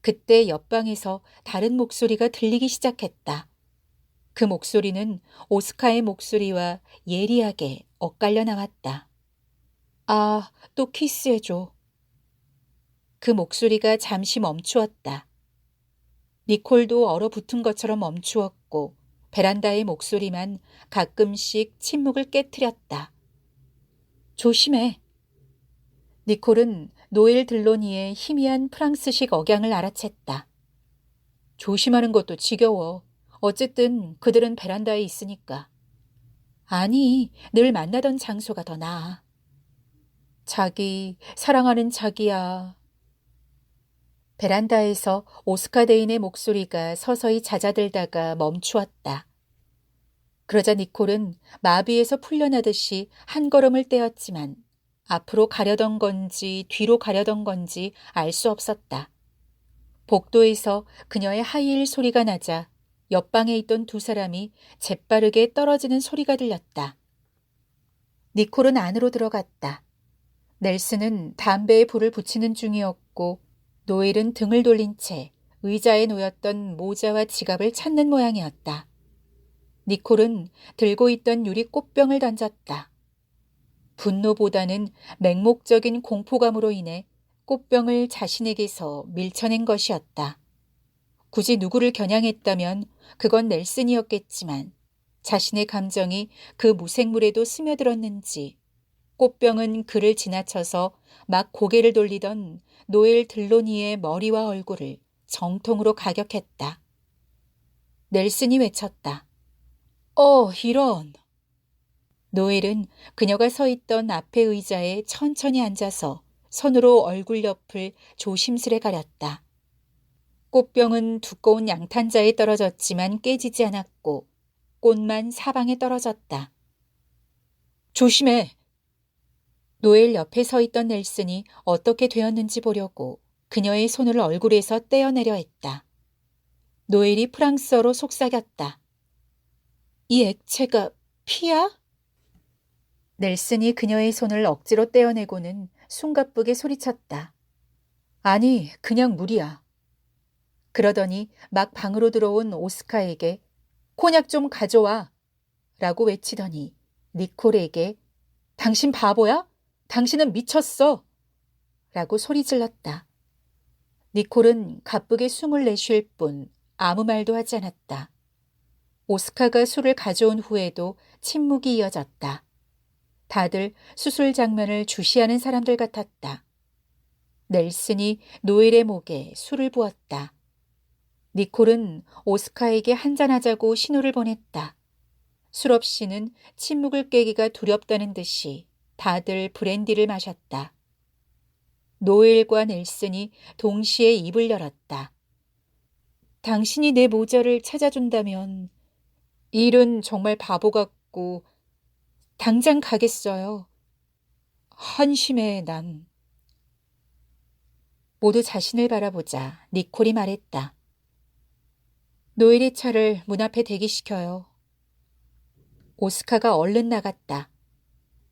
그때 옆방에서 다른 목소리가 들리기 시작했다. 그 목소리는 오스카의 목소리와 예리하게 엇갈려 나왔다. 아, 또 키스해줘. 그 목소리가 잠시 멈추었다. 니콜도 얼어붙은 것처럼 멈추었고 베란다의 목소리만 가끔씩 침묵을 깨트렸다. 조심해. 니콜은 노엘 들로니의 희미한 프랑스식 억양을 알아챘다. 조심하는 것도 지겨워. 어쨌든 그들은 베란다에 있으니까. 아니, 늘 만나던 장소가 더 나아. 자기, 사랑하는 자기야. 베란다에서 오스카 데인의 목소리가 서서히 잦아들다가 멈추었다. 그러자 니콜은 마비에서 풀려나듯이 한 걸음을 떼었지만 앞으로 가려던 건지 뒤로 가려던 건지 알 수 없었다. 복도에서 그녀의 하이힐 소리가 나자 옆방에 있던 두 사람이 재빠르게 떨어지는 소리가 들렸다. 니콜은 안으로 들어갔다. 넬슨은 담배에 불을 붙이는 중이었고 노엘은 등을 돌린 채 의자에 놓였던 모자와 지갑을 찾는 모양이었다. 니콜은 들고 있던 유리 꽃병을 던졌다. 분노보다는 맹목적인 공포감으로 인해 꽃병을 자신에게서 밀쳐낸 것이었다. 굳이 누구를 겨냥했다면 그건 넬슨이었겠지만 자신의 감정이 그 무생물에도 스며들었는지 꽃병은 그를 지나쳐서 막 고개를 돌리던 노엘 들로니의 머리와 얼굴을 정통으로 가격했다. 넬슨이 외쳤다. 이런. 노엘은 그녀가 서 있던 앞의 의자에 천천히 앉아서 손으로 얼굴 옆을 조심스레 가렸다. 꽃병은 두꺼운 양탄자에 떨어졌지만 깨지지 않았고 꽃만 사방에 떨어졌다. 조심해. 노엘 옆에 서 있던 넬슨이 어떻게 되었는지 보려고 그녀의 손을 얼굴에서 떼어내려 했다. 노엘이 프랑스어로 속삭였다. 이 액체가 피야? 넬슨이 그녀의 손을 억지로 떼어내고는 숨가쁘게 소리쳤다. 아니, 그냥 물이야. 그러더니 막 방으로 들어온 오스카에게 콘약 좀 가져와 라고 외치더니 니콜에게 당신 바보야? 당신은 미쳤어 라고 소리 질렀다. 니콜은 가쁘게 숨을 내쉴 뿐 아무 말도 하지 않았다. 오스카가 술을 가져온 후에도 침묵이 이어졌다. 다들 수술 장면을 주시하는 사람들 같았다. 넬슨이 노엘의 목에 술을 부었다. 니콜은 오스카에게 한잔하자고 신호를 보냈다. 술 없이는 침묵을 깨기가 두렵다는 듯이 다들 브랜디를 마셨다. 노엘과 넬슨이 동시에 입을 열었다. 당신이 내 모자를 찾아준다면 일은 정말 바보 같고 당장 가겠어요. 한심해 난. 모두 자신을 바라보자 니콜이 말했다. 노엘의 차를 문 앞에 대기시켜요. 오스카가 얼른 나갔다.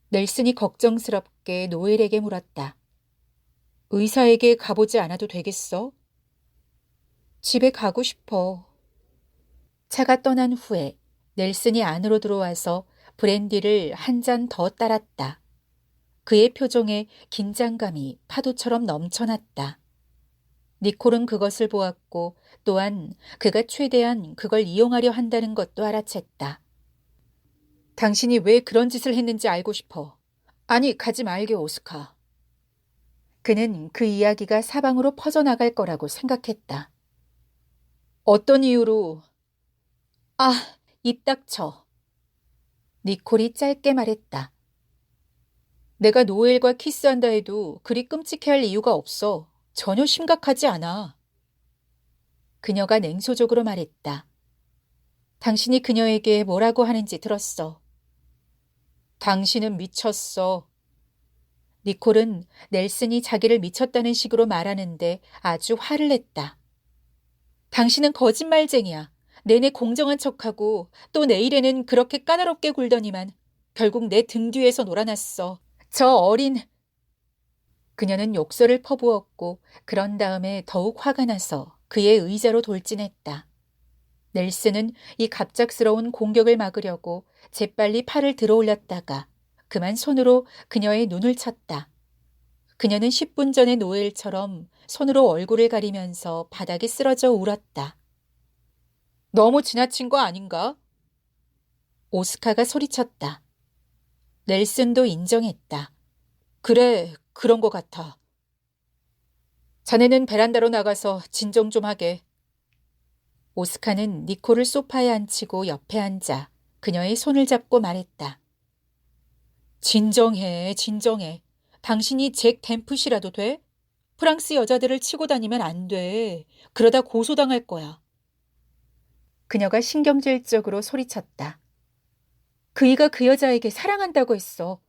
넬슨이 걱정스럽게 노엘에게 물었다. 의사에게 가보지 않아도 되겠어? 집에 가고 싶어. 차가 떠난 후에 넬슨이 안으로 들어와서 브랜디를 한 잔 더 따랐다. 그의 표정에 긴장감이 파도처럼 넘쳐났다. 니콜은 그것을 보았고 또한 그가 최대한 그걸 이용하려 한다는 것도 알아챘다. 당신이 왜 그런 짓을 했는지 알고 싶어. 아니, 가지 말게, 오스카. 그는 그 이야기가 사방으로 퍼져나갈 거라고 생각했다. 어떤 이유로? 입 닥쳐. 니콜이 짧게 말했다. 내가 노엘과 키스한다 해도 그리 끔찍해할 이유가 없어. 전혀 심각하지 않아. 그녀가 냉소적으로 말했다. 당신이 그녀에게 뭐라고 하는지 들었어. 당신은 미쳤어. 니콜은 넬슨이 자기를 미쳤다는 식으로 말하는데 아주 화를 냈다. 당신은 거짓말쟁이야. 내내 공정한 척하고 또 내일에는 그렇게 까다롭게 굴더니만 결국 내 등 뒤에서 놀아났어. 저 어린... 그녀는 욕설을 퍼부었고 그런 다음에 더욱 화가 나서 그의 의자로 돌진했다. 넬슨은 이 갑작스러운 공격을 막으려고 재빨리 팔을 들어올렸다가 그만 손으로 그녀의 눈을 쳤다. 그녀는 10분 전의 노엘처럼 손으로 얼굴을 가리면서 바닥에 쓰러져 울었다. 너무 지나친 거 아닌가? 오스카가 소리쳤다. 넬슨도 인정했다. 그래, 그런 것 같아. 자네는 베란다로 나가서 진정 좀 하게. 오스카는 니콜을 소파에 앉히고 옆에 앉아 그녀의 손을 잡고 말했다. 진정해, 진정해. 당신이 잭 댐프시라도 돼? 프랑스 여자들을 치고 다니면 안 돼. 그러다 고소당할 거야. 그녀가 신경질적으로 소리쳤다. 그이가 그 여자에게 사랑한다고 했어.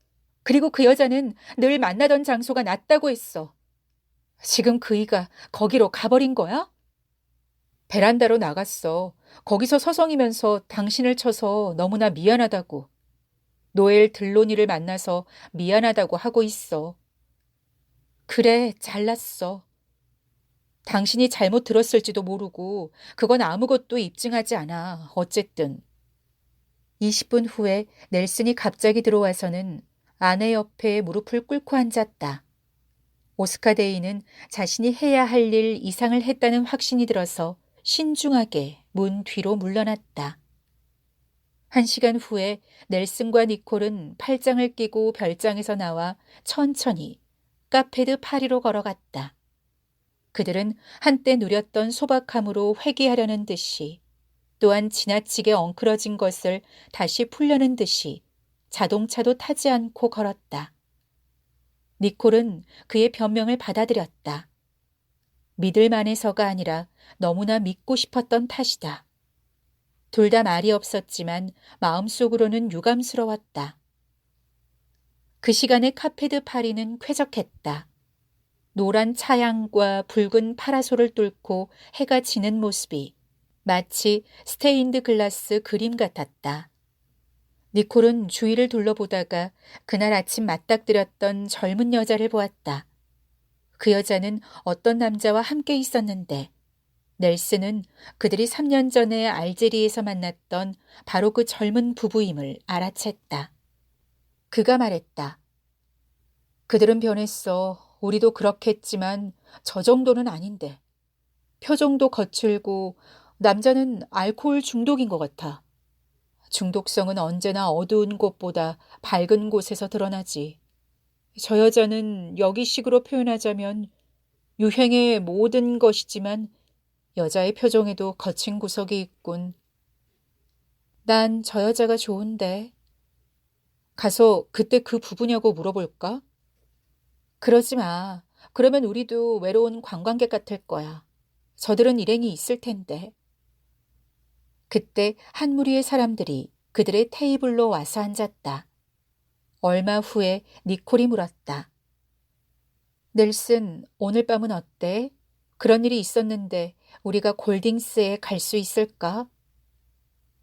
그리고 그 여자는 늘 만나던 장소가 낫다고 했어. 지금 그이가 거기로 가버린 거야? 베란다로 나갔어. 거기서 서성이면서 당신을 쳐서 너무나 미안하다고. 노엘 들로니를 만나서 미안하다고 하고 있어. 그래, 잘났어. 당신이 잘못 들었을지도 모르고 그건 아무것도 입증하지 않아. 어쨌든. 20분 후에 넬슨이 갑자기 들어와서는 아내 옆에 무릎을 꿇고 앉았다. 오스카데이는 자신이 해야 할 일 이상을 했다는 확신이 들어서 신중하게 문 뒤로 물러났다. 1시간 후에 넬슨과 니콜은 팔짱을 끼고 별장에서 나와 천천히 카페드 파리로 걸어갔다. 그들은 한때 누렸던 소박함으로 회귀하려는 듯이 또한 지나치게 엉클어진 것을 다시 풀려는 듯이 자동차도 타지 않고 걸었다. 니콜은 그의 변명을 받아들였다. 믿을 만해서가 아니라 너무나 믿고 싶었던 탓이다. 둘 다 말이 없었지만 마음속으로는 유감스러웠다. 그 시간에 카페드 파리는 쾌적했다. 노란 차양과 붉은 파라솔을 뚫고 해가 지는 모습이 마치 스테인드 글라스 그림 같았다. 니콜은 주위를 둘러보다가 그날 아침 맞닥뜨렸던 젊은 여자를 보았다. 그 여자는 어떤 남자와 함께 있었는데 넬슨은 그들이 3년 전에 알제리에서 만났던 바로 그 젊은 부부임을 알아챘다. 그가 말했다. 그들은 변했어. 우리도 그렇겠지만 저 정도는 아닌데. 표정도 거칠고 남자는 알코올 중독인 것 같아. 중독성은 언제나 어두운 곳보다 밝은 곳에서 드러나지. 저 여자는 여기식으로 표현하자면 유행의 모든 것이지만 여자의 표정에도 거친 구석이 있군. 난 저 여자가 좋은데. 가서 그때 그 부부냐고 물어볼까? 그러지 마. 그러면 우리도 외로운 관광객 같을 거야. 저들은 일행이 있을 텐데. 그때 한 무리의 사람들이 그들의 테이블로 와서 앉았다. 얼마 후에 니콜이 물었다. 넬슨, 오늘 밤은 어때? 그런 일이 있었는데 우리가 골딩스에 갈 수 있을까?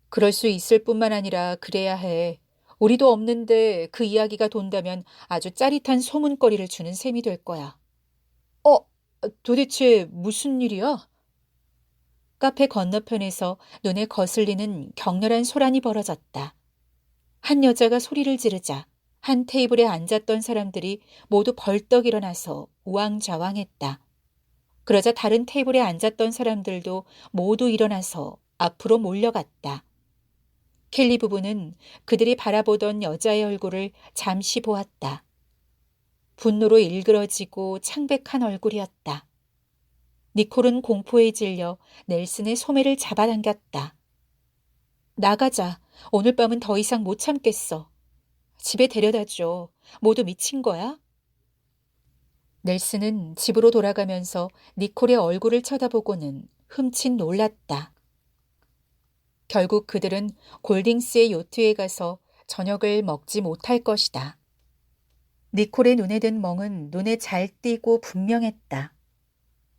그럴 수 있을 뿐만 아니라 그래야 해. 우리도 없는데 그 이야기가 돈다면 아주 짜릿한 소문거리를 주는 셈이 될 거야. 어, 도대체 무슨 일이야? 카페 건너편에서 눈에 거슬리는 격렬한 소란이 벌어졌다. 한 여자가 소리를 지르자 한 테이블에 앉았던 사람들이 모두 벌떡 일어나서 우왕좌왕했다. 그러자 다른 테이블에 앉았던 사람들도 모두 일어나서 앞으로 몰려갔다. 켈리 부부는 그들이 바라보던 여자의 얼굴을 잠시 보았다. 분노로 일그러지고 창백한 얼굴이었다. 니콜은 공포에 질려 넬슨의 소매를 잡아당겼다. 나가자. 오늘 밤은 더 이상 못 참겠어. 집에 데려다줘. 모두 미친 거야? 넬슨은 집으로 돌아가면서 니콜의 얼굴을 쳐다보고는 흠칫 놀랐다. 결국 그들은 골딩스의 요트에 가서 저녁을 먹지 못할 것이다. 니콜의 눈에 든 멍은 눈에 잘 띄고 분명했다.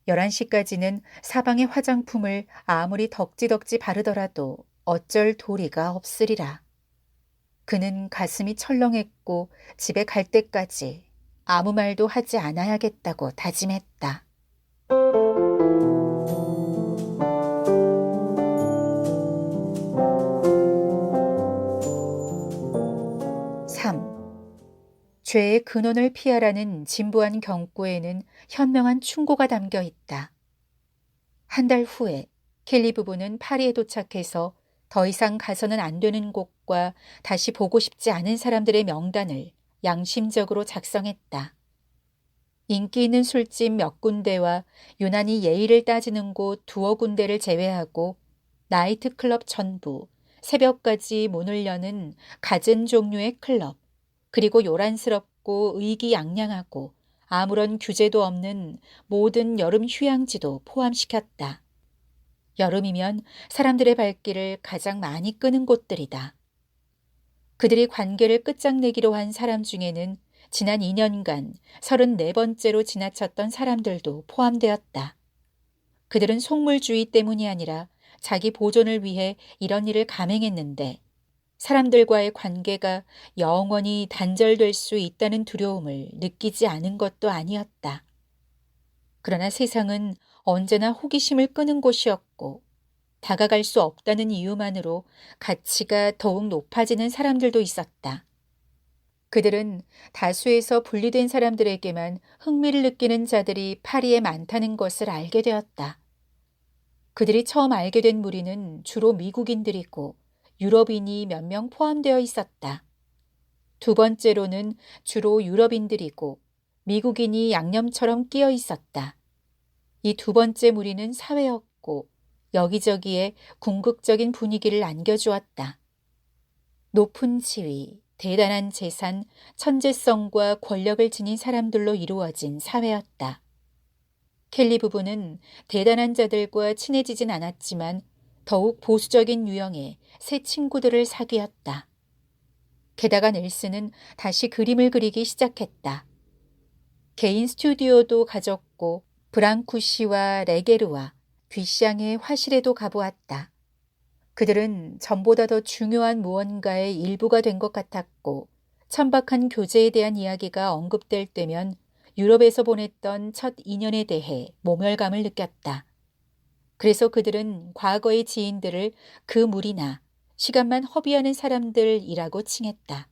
11시까지는 사방의 화장품을 아무리 덕지덕지 바르더라도 어쩔 도리가 없으리라. 그는 가슴이 철렁했고 집에 갈 때까지 아무 말도 하지 않아야겠다고 다짐했다. 3. 죄의 근원을 피하라는 진부한 경고에는 현명한 충고가 담겨 있다. 한 달 후에 켈리 부부는 파리에 도착해서 더 이상 가서는 안 되는 곳과 다시 보고 싶지 않은 사람들의 명단을 양심적으로 작성했다. 인기 있는 술집 몇 군데와 유난히 예의를 따지는 곳 두어 군데를 제외하고 나이트클럽 전부, 새벽까지 문을 여는 갖은 종류의 클럽, 그리고 요란스럽고 의기양양하고 아무런 규제도 없는 모든 여름 휴양지도 포함시켰다. 여름이면 사람들의 발길을 가장 많이 끄는 곳들이다. 그들이 관계를 끝장내기로 한 사람 중에는 지난 2년간 34번째로 지나쳤던 사람들도 포함되었다. 그들은 속물주의 때문이 아니라 자기 보존을 위해 이런 일을 감행했는데 사람들과의 관계가 영원히 단절될 수 있다는 두려움을 느끼지 않은 것도 아니었다. 그러나 세상은 언제나 호기심을 끄는 곳이었고 다가갈 수 없다는 이유만으로 가치가 더욱 높아지는 사람들도 있었다. 그들은 다수에서 분리된 사람들에게만 흥미를 느끼는 자들이 파리에 많다는 것을 알게 되었다. 그들이 처음 알게 된 무리는 주로 미국인들이고 유럽인이 몇 명 포함되어 있었다. 두 번째로는 주로 유럽인들이고 미국인이 양념처럼 끼어 있었다. 이 두 번째 무리는 사회였고 여기저기에 궁극적인 분위기를 안겨주었다. 높은 지위, 대단한 재산, 천재성과 권력을 지닌 사람들로 이루어진 사회였다. 켈리 부부는 대단한 자들과 친해지진 않았지만 더욱 보수적인 유형의 새 친구들을 사귀었다. 게다가 넬슨은 다시 그림을 그리기 시작했다. 개인 스튜디오도 가졌고 브랑쿠시와 레게르와 뷔샹의 화실에도 가보았다. 그들은 전보다 더 중요한 무언가의 일부가 된 것 같았고 천박한 교제에 대한 이야기가 언급될 때면 유럽에서 보냈던 첫 인연에 대해 모멸감을 느꼈다. 그래서 그들은 과거의 지인들을 그 무리나 시간만 허비하는 사람들이라고 칭했다.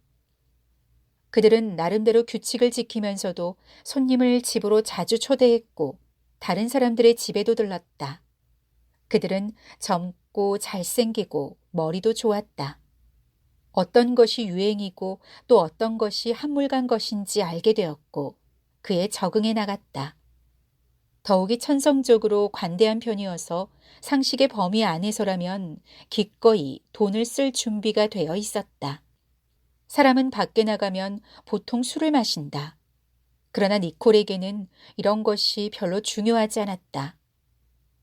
그들은 나름대로 규칙을 지키면서도 손님을 집으로 자주 초대했고 다른 사람들의 집에도 들렀다. 그들은 젊고 잘생기고 머리도 좋았다. 어떤 것이 유행이고 또 어떤 것이 한물간 것인지 알게 되었고 그에 적응해 나갔다. 더욱이 천성적으로 관대한 편이어서 상식의 범위 안에서라면 기꺼이 돈을 쓸 준비가 되어 있었다. 사람은 밖에 나가면 보통 술을 마신다. 그러나 니콜에게는 이런 것이 별로 중요하지 않았다.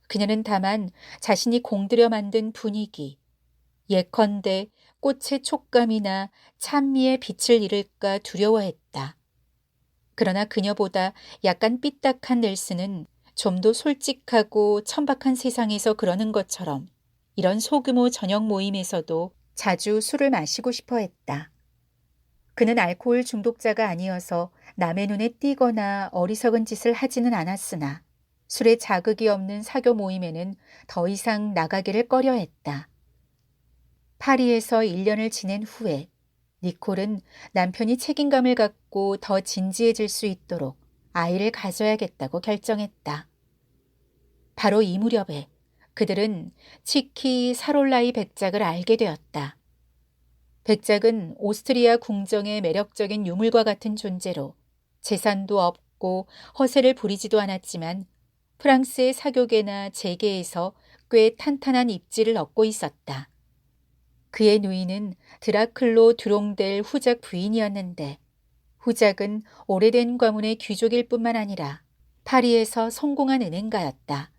그녀는 다만 자신이 공들여 만든 분위기, 예컨대 꽃의 촉감이나 찬미의 빛을 잃을까 두려워했다. 그러나 그녀보다 약간 삐딱한 넬슨은 좀 더 솔직하고 천박한 세상에서 그러는 것처럼 이런 소규모 저녁 모임에서도 자주 술을 마시고 싶어 했다. 그는 알코올 중독자가 아니어서 남의 눈에 띄거나 어리석은 짓을 하지는 않았으나 술에 자극이 없는 사교 모임에는 더 이상 나가기를 꺼려했다. 파리에서 1년을 지낸 후에 니콜은 남편이 책임감을 갖고 더 진지해질 수 있도록 아이를 가져야겠다고 결정했다. 바로 이 무렵에 그들은 치키 사롤라이 백작을 알게 되었다. 백작은 오스트리아 궁정의 매력적인 유물과 같은 존재로 재산도 없고 허세를 부리지도 않았지만 프랑스의 사교계나 재계에서 꽤 탄탄한 입지를 얻고 있었다. 그의 누이는 드라클로 드롱델 후작 부인이었는데 후작은 오래된 가문의 귀족일 뿐만 아니라 파리에서 성공한 은행가였다.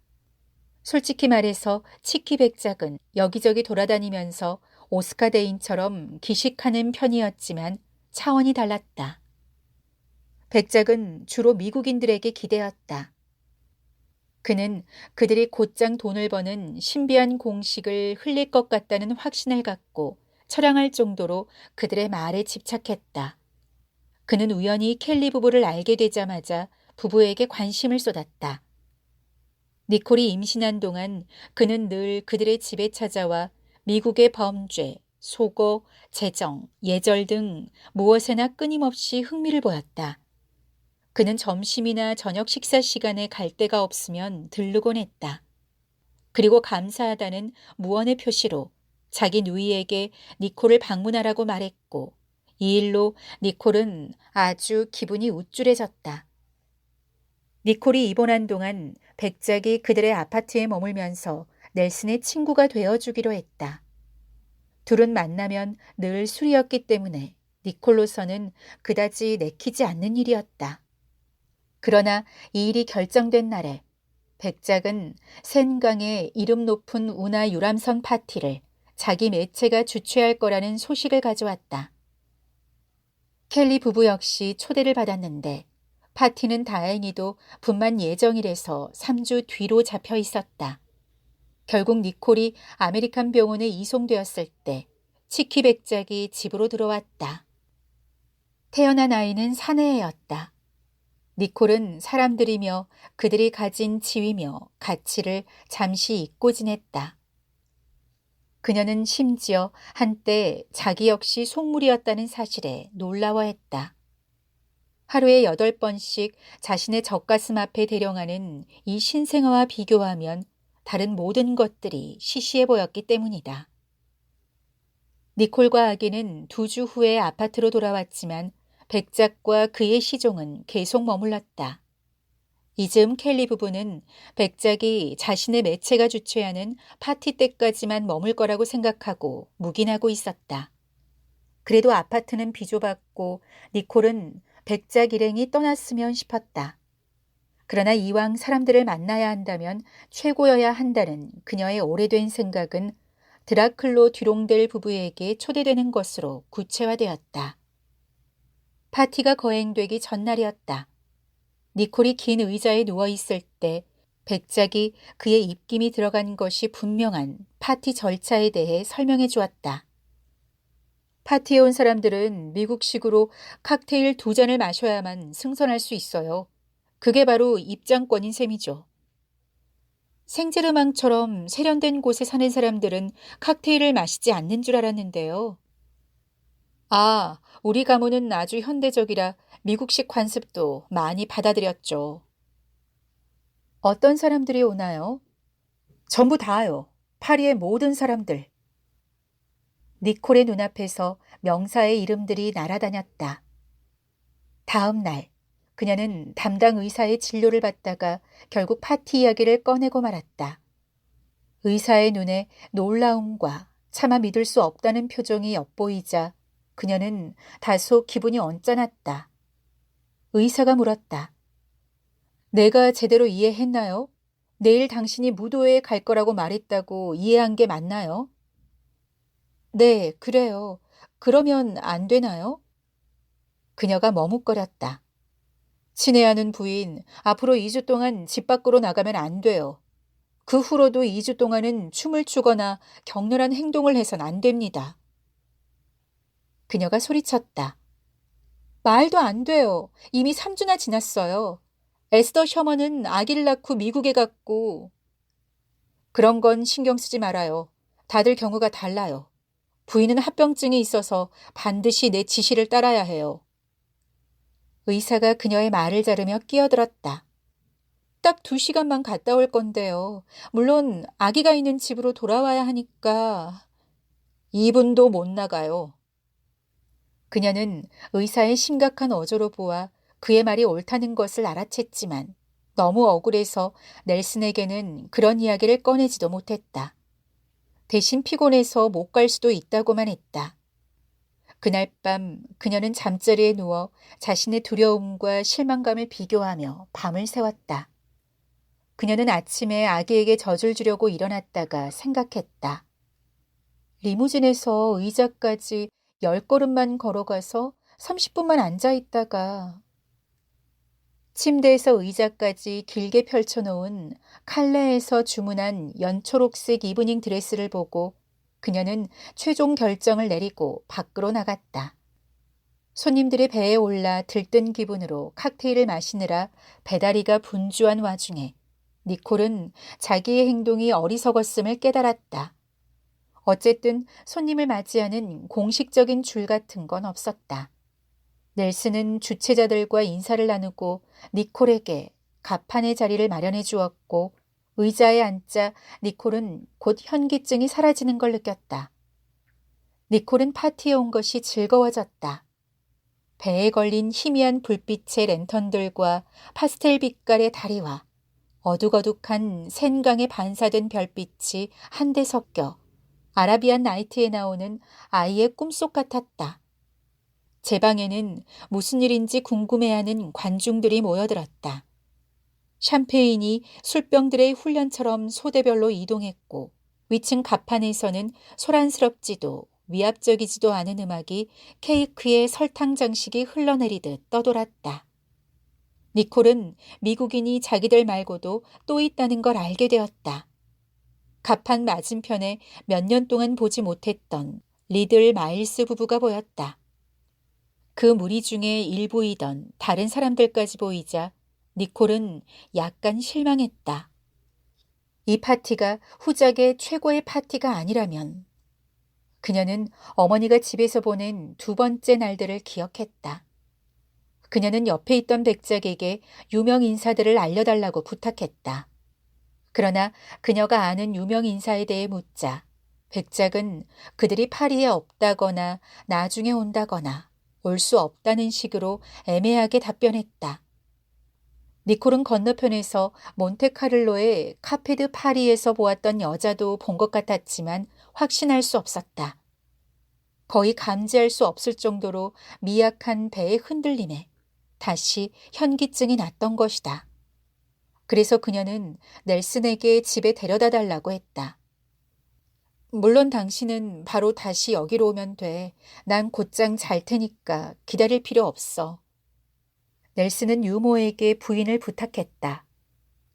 솔직히 말해서 치키 백작은 여기저기 돌아다니면서 오스카 대인처럼 기식하는 편이었지만 차원이 달랐다. 백작은 주로 미국인들에게 기대었다. 그는 그들이 곧장 돈을 버는 신비한 공식을 흘릴 것 같다는 확신을 갖고 처량할 정도로 그들의 말에 집착했다. 그는 우연히 켈리 부부를 알게 되자마자 부부에게 관심을 쏟았다. 니콜이 임신한 동안 그는 늘 그들의 집에 찾아와 미국의 범죄, 속어, 재정, 예절 등 무엇에나 끊임없이 흥미를 보였다. 그는 점심이나 저녁 식사 시간에 갈 데가 없으면 들르곤 했다. 그리고 감사하다는 무언의 표시로 자기 누이에게 니콜을 방문하라고 말했고 이 일로 니콜은 아주 기분이 우쭐해졌다. 니콜이 입원한 동안 백작이 그들의 아파트에 머물면서 넬슨의 친구가 되어주기로 했다. 둘은 만나면 늘 술이었기 때문에 니콜로서는 그다지 내키지 않는 일이었다. 그러나 이 일이 결정된 날에 백작은 센강의 이름 높은 운하 유람선 파티를 자기 매체가 주최할 거라는 소식을 가져왔다. 켈리 부부 역시 초대를 받았는데 파티는 다행히도 분만 예정일에서 3주 뒤로 잡혀 있었다. 결국 니콜이 아메리칸 병원에 이송되었을 때 치키 백작이 집으로 들어왔다. 태어난 아이는 사내애였다. 니콜은 사람들이며 그들이 가진 지위며 가치를 잠시 잊고 지냈다. 그녀는 심지어 한때 자기 역시 속물이었다는 사실에 놀라워했다. 하루에 8번씩 자신의 젖가슴 앞에 대령하는 이 신생아와 비교하면 다른 모든 것들이 시시해 보였기 때문이다. 니콜과 아기는 2주 후에 아파트로 돌아왔지만 백작과 그의 시종은 계속 머물렀다. 이즈음 켈리 부부는 백작이 자신의 매체가 주최하는 파티 때까지만 머물 거라고 생각하고 묵인하고 있었다. 그래도 아파트는 비좁았고 니콜은 백작 일행이 떠났으면 싶었다. 그러나 이왕 사람들을 만나야 한다면 최고여야 한다는 그녀의 오래된 생각은 드라클로 듀롱델 부부에게 초대되는 것으로 구체화되었다. 파티가 거행되기 전날이었다. 니콜이 긴 의자에 누워있을 때 백작이 그의 입김이 들어간 것이 분명한 파티 절차에 대해 설명해 주었다. 파티에 온 사람들은 미국식으로 칵테일 2잔을 마셔야만 승선할 수 있어요. 그게 바로 입장권인 셈이죠. 생제르망처럼 세련된 곳에 사는 사람들은 칵테일을 마시지 않는 줄 알았는데요. 아, 우리 가문은 아주 현대적이라 미국식 관습도 많이 받아들였죠. 어떤 사람들이 오나요? 전부 다요. 파리의 모든 사람들. 니콜의 눈앞에서 명사의 이름들이 날아다녔다. 다음 날, 그녀는 담당 의사의 진료를 받다가 결국 파티 이야기를 꺼내고 말았다. 의사의 눈에 놀라움과 차마 믿을 수 없다는 표정이 엿보이자 그녀는 다소 기분이 언짢았다. 의사가 물었다. 내가 제대로 이해했나요? 내일 당신이 무도회에 갈 거라고 말했다고 이해한 게 맞나요? 네, 그래요. 그러면 안 되나요? 그녀가 머뭇거렸다. 친애하는 부인, 앞으로 2주 동안 집 밖으로 나가면 안 돼요. 그 후로도 2주 동안은 춤을 추거나 격렬한 행동을 해선 안 됩니다. 그녀가 소리쳤다. 말도 안 돼요. 이미 3주나 지났어요. 에스더 셔먼은 아기를 낳고 미국에 갔고. 그런 건 신경 쓰지 말아요. 다들 경우가 달라요. 부인은 합병증이 있어서 반드시 내 지시를 따라야 해요. 의사가 그녀의 말을 자르며 끼어들었다. 딱 2시간만 갔다 올 건데요. 물론 아기가 있는 집으로 돌아와야 하니까 2분도 못 나가요. 그녀는 의사의 심각한 어조로 보아 그의 말이 옳다는 것을 알아챘지만 너무 억울해서 넬슨에게는 그런 이야기를 꺼내지도 못했다. 대신 피곤해서 못 갈 수도 있다고만 했다. 그날 밤 그녀는 잠자리에 누워 자신의 두려움과 실망감을 비교하며 밤을 새웠다. 그녀는 아침에 아기에게 젖을 주려고 일어났다가 생각했다. 리무진에서 의자까지 10걸음만 걸어가서 30분만 앉아있다가 침대에서 의자까지 길게 펼쳐놓은 칼레에서 주문한 연초록색 이브닝 드레스를 보고 그녀는 최종 결정을 내리고 밖으로 나갔다. 손님들의 배에 올라 들뜬 기분으로 칵테일을 마시느라 배다리가 분주한 와중에 니콜은 자기의 행동이 어리석었음을 깨달았다. 어쨌든 손님을 맞이하는 공식적인 줄 같은 건 없었다. 넬슨은 주최자들과 인사를 나누고 니콜에게 갑판의 자리를 마련해 주었고 의자에 앉자 니콜은 곧 현기증이 사라지는 걸 느꼈다. 니콜은 파티에 온 것이 즐거워졌다. 배에 걸린 희미한 불빛의 랜턴들과 파스텔 빛깔의 다리와 어둑어둑한 샌강에 반사된 별빛이 한데 섞여 아라비안 나이트에 나오는 아이의 꿈속 같았다. 제 방에는 무슨 일인지 궁금해하는 관중들이 모여들었다. 샴페인이 술병들의 훈련처럼 소대별로 이동했고 위층 갑판에서는 소란스럽지도 위압적이지도 않은 음악이 케이크에 설탕 장식이 흘러내리듯 떠돌았다. 니콜은 미국인이 자기들 말고도 또 있다는 걸 알게 되었다. 갑판 맞은편에 몇 년 동안 보지 못했던 리들 마일스 부부가 보였다. 그 무리 중에 일부이던 다른 사람들까지 보이자 니콜은 약간 실망했다. 이 파티가 후작의 최고의 파티가 아니라면 그녀는 어머니가 집에서 보낸 두 번째 날들을 기억했다. 그녀는 옆에 있던 백작에게 유명 인사들을 알려달라고 부탁했다. 그러나 그녀가 아는 유명 인사에 대해 묻자 백작은 그들이 파리에 없다거나 나중에 온다거나 올 수 없다는 식으로 애매하게 답변했다. 니콜은 건너편에서 몬테카를로의 카페드 파리에서 보았던 여자도 본 것 같았지만 확신할 수 없었다. 거의 감지할 수 없을 정도로 미약한 배의 흔들림에 다시 현기증이 났던 것이다. 그래서 그녀는 넬슨에게 집에 데려다 달라고 했다. 물론 당신은 바로 다시 여기로 오면 돼. 난 곧장 잘 테니까 기다릴 필요 없어. 넬슨은 유모에게 부인을 부탁했다.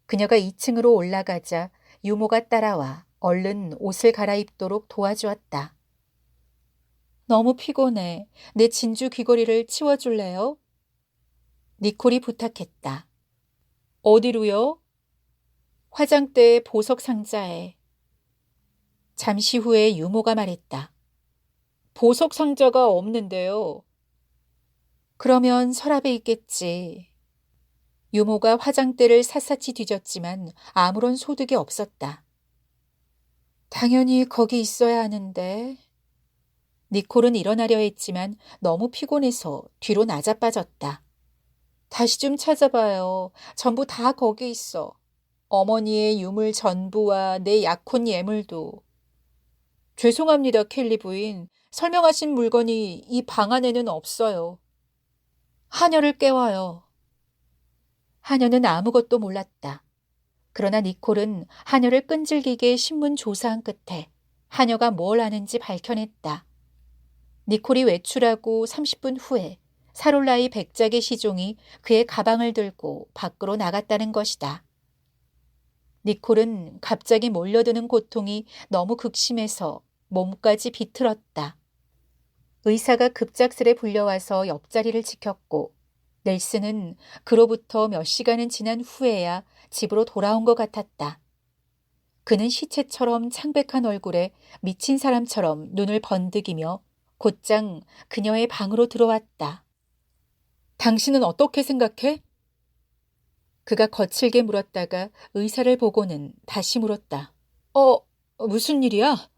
그녀가 2층으로 올라가자 유모가 따라와 얼른 옷을 갈아입도록 도와주었다. 너무 피곤해. 내 진주 귀걸이를 치워줄래요? 니콜이 부탁했다. 어디로요? 화장대의 보석 상자에. 잠시 후에 유모가 말했다. 보석 상자가 없는데요. 그러면 서랍에 있겠지. 유모가 화장대를 샅샅이 뒤졌지만 아무런 소득이 없었다. 당연히 거기 있어야 하는데. 니콜은 일어나려 했지만 너무 피곤해서 뒤로 나자빠졌다. 다시 좀 찾아봐요. 전부 다 거기 있어. 어머니의 유물 전부와 내 약혼 예물도. 죄송합니다, 켈리 부인. 설명하신 물건이 이 방 안에는 없어요. 하녀를 깨워요. 하녀는 아무것도 몰랐다. 그러나 니콜은 하녀를 끈질기게 신문 조사한 끝에 하녀가 뭘 아는지 밝혀냈다. 니콜이 외출하고 30분 후에 사롤라이 백작의 시종이 그의 가방을 들고 밖으로 나갔다는 것이다. 니콜은 갑자기 몰려드는 고통이 너무 극심해서 몸까지 비틀었다. 의사가 급작스레 불려와서 옆자리를 지켰고 넬슨은 그로부터 몇 시간은 지난 후에야 집으로 돌아온 것 같았다. 그는 시체처럼 창백한 얼굴에 미친 사람처럼 눈을 번득이며 곧장 그녀의 방으로 들어왔다. 당신은 어떻게 생각해? 그가 거칠게 물었다가 의사를 보고는 다시 물었다. 무슨 일이야?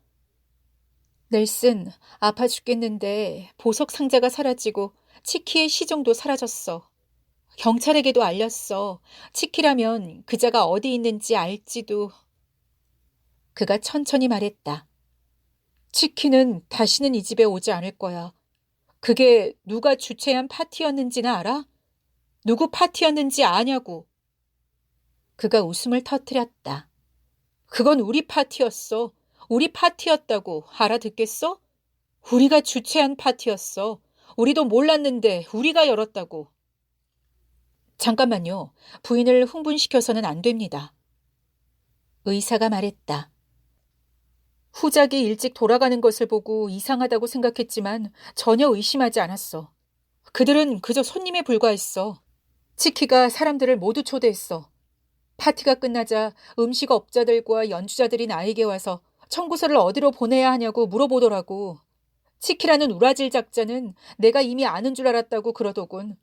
넬슨, 아파 죽겠는데 보석 상자가 사라지고 치키의 시종도 사라졌어. 경찰에게도 알렸어. 치키라면 그자가 어디 있는지 알지도. 그가 천천히 말했다. 치키는 다시는 이 집에 오지 않을 거야. 그게 누가 주최한 파티였는지는 알아? 누구 파티였는지 아냐고. 그가 웃음을 터뜨렸다. 그건 우리 파티였어. 우리 파티였다고 알아듣겠어? 우리가 주최한 파티였어. 우리도 몰랐는데 우리가 열었다고. 잠깐만요. 부인을 흥분시켜서는 안 됩니다. 의사가 말했다. 후작이 일찍 돌아가는 것을 보고 이상하다고 생각했지만 전혀 의심하지 않았어. 그들은 그저 손님에 불과했어. 치키가 사람들을 모두 초대했어. 파티가 끝나자 음식업자들과 연주자들이 나에게 와서 청구서를 어디로 보내야 하냐고 물어보더라고. 치키라는 우라질 작자는 내가 이미 아는 줄 알았다고 그러더군.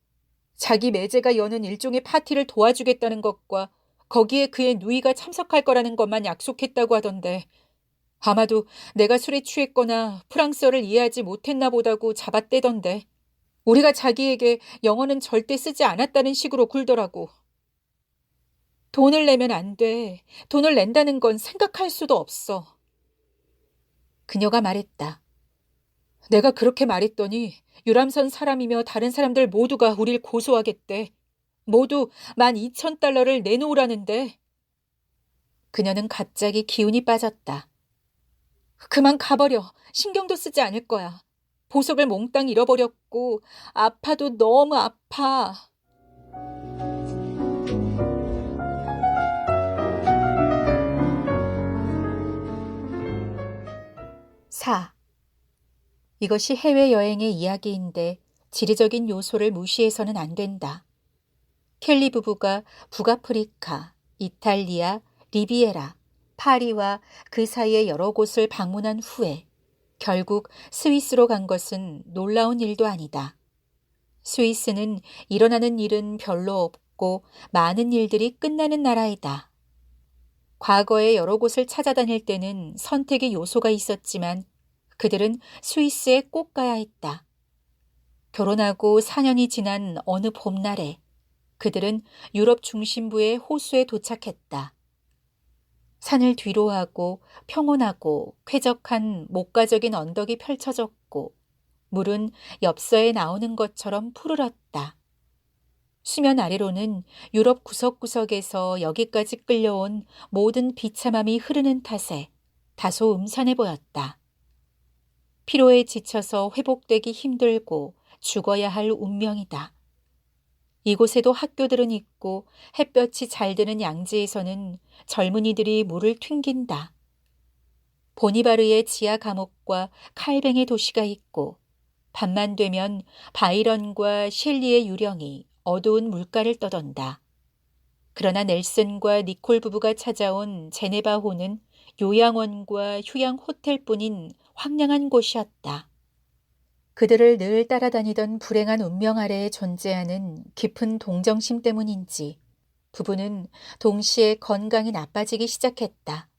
자기 매제가 여는 일종의 파티를 도와주겠다는 것과 거기에 그의 누이가 참석할 거라는 것만 약속했다고 하던데 아마도 내가 술에 취했거나 프랑스어를 이해하지 못했나 보다고 잡아떼던데 우리가 자기에게 영어는 절대 쓰지 않았다는 식으로 굴더라고. 돈을 내면 안 돼. 돈을 낸다는 건 생각할 수도 없어. 그녀가 말했다. 내가 그렇게 말했더니 유람선 사람이며 다른 사람들 모두가 우릴 고소하겠대. 모두 $12,000를 내놓으라는데. 그녀는 갑자기 기운이 빠졌다. 그만 가버려. 신경도 쓰지 않을 거야. 보석을 몽땅 잃어버렸고 아파도 너무 아파. 4. 이것이 해외여행의 이야기인데 지리적인 요소를 무시해서는 안 된다. 켈리 부부가 북아프리카, 이탈리아, 리비에라, 파리와 그 사이의 여러 곳을 방문한 후에 결국 스위스로 간 것은 놀라운 일도 아니다. 스위스는 일어나는 일은 별로 없고 많은 일들이 끝나는 나라이다. 과거에 여러 곳을 찾아다닐 때는 선택의 요소가 있었지만 그들은 스위스에 꼭 가야 했다. 결혼하고 4년이 지난 어느 봄날에 그들은 유럽 중심부의 호수에 도착했다. 산을 뒤로하고 평온하고 쾌적한 목가적인 언덕이 펼쳐졌고 물은 엽서에 나오는 것처럼 푸르렀다. 수면 아래로는 유럽 구석구석에서 여기까지 끌려온 모든 비참함이 흐르는 탓에 다소 음산해 보였다. 피로에 지쳐서 회복되기 힘들고 죽어야 할 운명이다. 이곳에도 학교들은 있고 햇볕이 잘 드는 양지에서는 젊은이들이 물을 튕긴다. 보니바르의 지하 감옥과 칼뱅의 도시가 있고 밤만 되면 바이런과 셸리의 유령이 어두운 물가를 떠돈다. 그러나 넬슨과 니콜 부부가 찾아온 제네바호는 요양원과 휴양 호텔뿐인 황량한 곳이었다. 그들을 늘 따라다니던 불행한 운명 아래에 존재하는 깊은 동정심 때문인지 부부는 동시에 건강이 나빠지기 시작했다.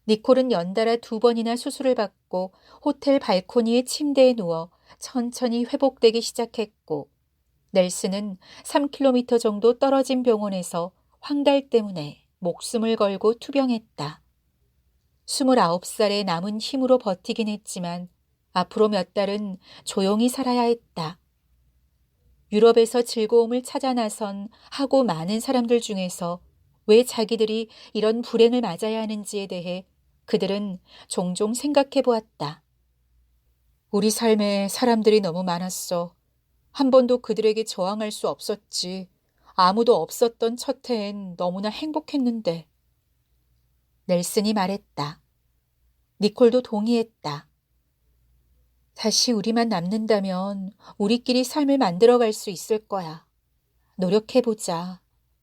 니콜은 연달아 2번이나 수술을 받고 호텔 발코니의 침대에 누워 천천히 회복되기 시작했고 넬슨은 3km 정도 떨어진 병원에서 황달 때문에 목숨을 걸고 투병했다. 29살의 남은 힘으로 버티긴 했지만 앞으로 몇 달은 조용히 살아야 했다. 유럽에서 즐거움을 찾아 나선 하고 많은 사람들 중에서 왜 자기들이 이런 불행을 맞아야 하는지에 대해 그들은 종종 생각해 보았다. 우리 삶에 사람들이 너무 많았어. 한 번도 그들에게 저항할 수 없었지. 아무도 없었던 첫 해엔 너무나 행복했는데. 넬슨이 말했다. 니콜도 동의했다. 다시 우리만 남는다면 우리끼리 삶을 만들어갈 수 있을 거야. 노력해보자.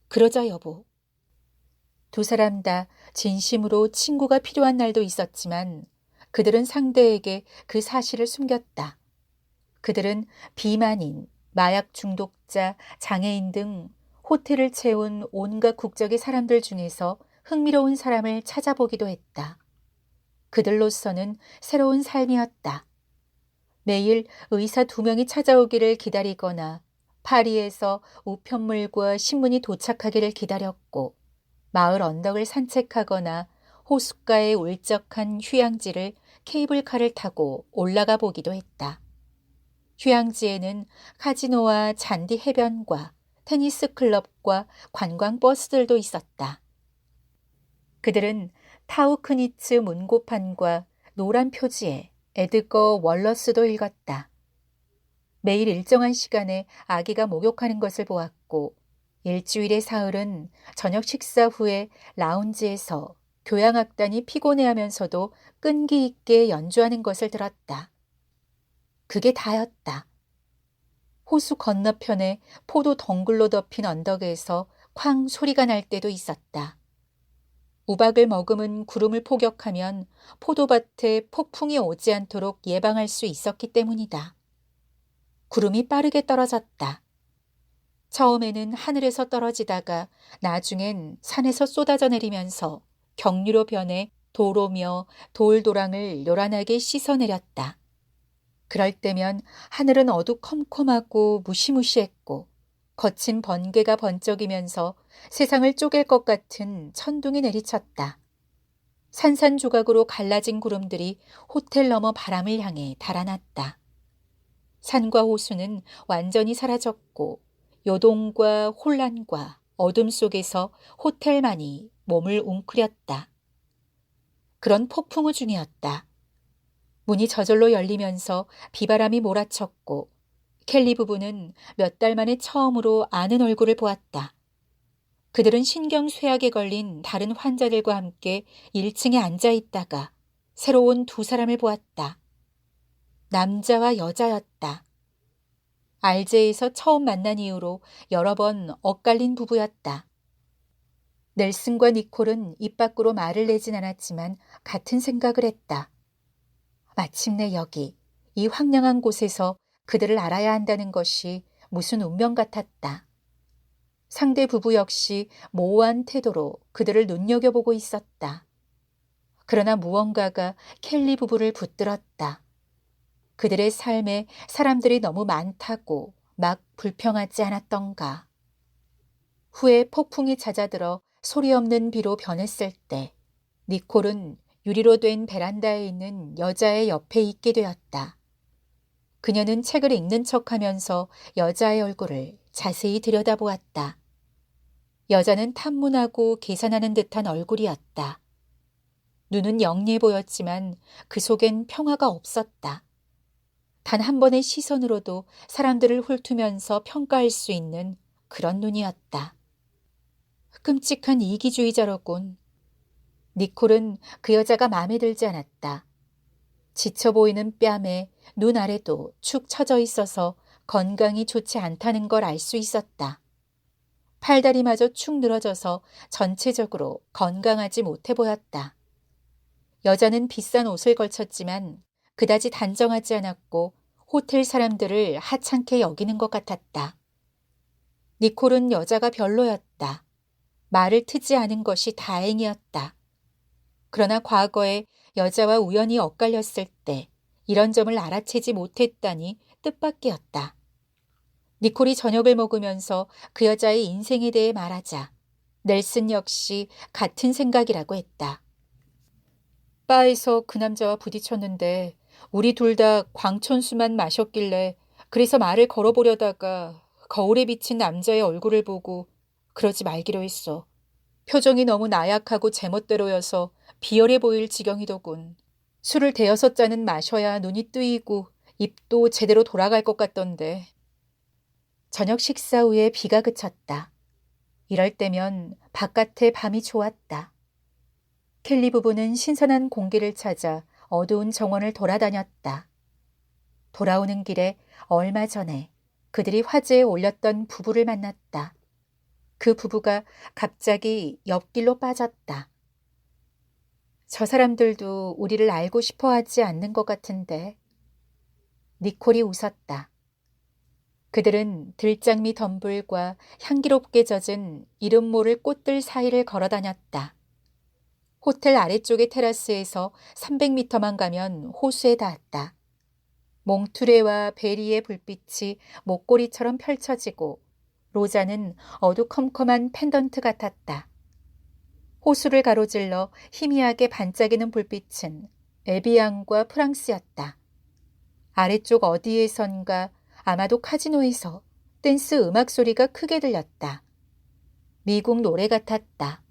그러자 여보. 두 사람 다 진심으로 친구가 필요한 날도 있었지만 그들은 상대에게 그 사실을 숨겼다. 그들은 비만인, 마약 중독자, 장애인 등 호텔을 채운 온갖 국적의 사람들 중에서 흥미로운 사람을 찾아보기도 했다. 그들로서는 새로운 삶이었다. 매일 의사 2명이 찾아오기를 기다리거나 파리에서 우편물과 신문이 도착하기를 기다렸고 마을 언덕을 산책하거나 호숫가의 울적한 휴양지를 케이블카를 타고 올라가 보기도 했다. 휴양지에는 카지노와 잔디 해변과 테니스 클럽과 관광버스들도 있었다. 그들은 타우크니츠 문고판과 노란 표지에 에드거 월러스도 읽었다. 매일 일정한 시간에 아기가 목욕하는 것을 보았고 일주일의 사흘은 저녁 식사 후에 라운지에서 교향악단이 피곤해하면서도 끈기 있게 연주하는 것을 들었다. 그게 다였다. 호수 건너편에 포도 덩굴로 덮인 언덕에서 쾅 소리가 날 때도 있었다. 우박을 머금은 구름을 포격하면 포도밭에 폭풍이 오지 않도록 예방할 수 있었기 때문이다. 구름이 빠르게 떨어졌다. 처음에는 하늘에서 떨어지다가 나중엔 산에서 쏟아져 내리면서 경류로 변해 도로며 돌도랑을 요란하게 씻어내렸다. 그럴 때면 하늘은 어두컴컴하고 무시무시했고 거친 번개가 번쩍이면서 세상을 쪼갤 것 같은 천둥이 내리쳤다. 산산조각으로 갈라진 구름들이 호텔 너머 바람을 향해 달아났다. 산과 호수는 완전히 사라졌고 요동과 혼란과 어둠 속에서 호텔만이 몸을 웅크렸다. 그런 폭풍우 중이었다. 문이 저절로 열리면서 비바람이 몰아쳤고 켈리 부부는 몇 달 만에 처음으로 아는 얼굴을 보았다. 그들은 신경쇠약에 걸린 다른 환자들과 함께 1층에 앉아 있다가 새로운 두 사람을 보았다. 남자와 여자였다. 알제에서 처음 만난 이후로 여러 번 엇갈린 부부였다. 넬슨과 니콜은 입 밖으로 말을 내진 않았지만 같은 생각을 했다. 마침내 여기, 이 황량한 곳에서 그들을 알아야 한다는 것이 무슨 운명 같았다. 상대 부부 역시 모호한 태도로 그들을 눈여겨보고 있었다. 그러나 무언가가 켈리 부부를 붙들었다. 그들의 삶에 사람들이 너무 많다고 막 불평하지 않았던가. 후에 폭풍이 잦아들어 소리 없는 비로 변했을 때 니콜은 유리로 된 베란다에 있는 여자의 옆에 있게 되었다. 그녀는 책을 읽는 척하면서 여자의 얼굴을 자세히 들여다보았다. 여자는 탐문하고 계산하는 듯한 얼굴이었다. 눈은 영리해 보였지만 그 속엔 평화가 없었다. 단 한 번의 시선으로도 사람들을 훑으면서 평가할 수 있는 그런 눈이었다. 끔찍한 이기주의자로군. 니콜은 그 여자가 마음에 들지 않았다. 지쳐 보이는 뺨에 눈 아래도 축 처져 있어서 건강이 좋지 않다는 걸 알 수 있었다. 팔다리마저 축 늘어져서 전체적으로 건강하지 못해 보였다. 여자는 비싼 옷을 걸쳤지만 그다지 단정하지 않았고 호텔 사람들을 하찮게 여기는 것 같았다. 니콜은 여자가 별로였다. 말을 트지 않은 것이 다행이었다. 그러나 과거에 여자와 우연히 엇갈렸을 때 이런 점을 알아채지 못했다니 뜻밖이었다. 니콜이 저녁을 먹으면서 그 여자의 인생에 대해 말하자 넬슨 역시 같은 생각이라고 했다. 바에서 그 남자와 부딪혔는데 우리 둘 다 광촌수만 마셨길래 그래서 말을 걸어보려다가 거울에 비친 남자의 얼굴을 보고 그러지 말기로 했어. 표정이 너무 나약하고 제멋대로여서 비열해 보일 지경이더군. 술을 대여섯 잔은 마셔야 눈이 뜨이고 입도 제대로 돌아갈 것 같던데. 저녁 식사 후에 비가 그쳤다. 이럴 때면 바깥의 밤이 좋았다. 켈리 부부는 신선한 공기를 찾아 어두운 정원을 돌아다녔다. 돌아오는 길에 얼마 전에 그들이 화제에 올렸던 부부를 만났다. 그 부부가 갑자기 옆길로 빠졌다. 저 사람들도 우리를 알고 싶어 하지 않는 것 같은데. 니콜이 웃었다. 그들은 들장미 덤불과 향기롭게 젖은 이름 모를 꽃들 사이를 걸어 다녔다. 호텔 아래쪽의 테라스에서 300m만 가면 호수에 닿았다. 몽투레와 베리의 불빛이 목걸이처럼 펼쳐지고 로자는 어두컴컴한 펜던트 같았다. 호수를 가로질러 희미하게 반짝이는 불빛은 에비앙과 프랑스였다. 아래쪽 어디에선가 아마도 카지노에서 댄스 음악 소리가 크게 들렸다. 미국 노래 같았다.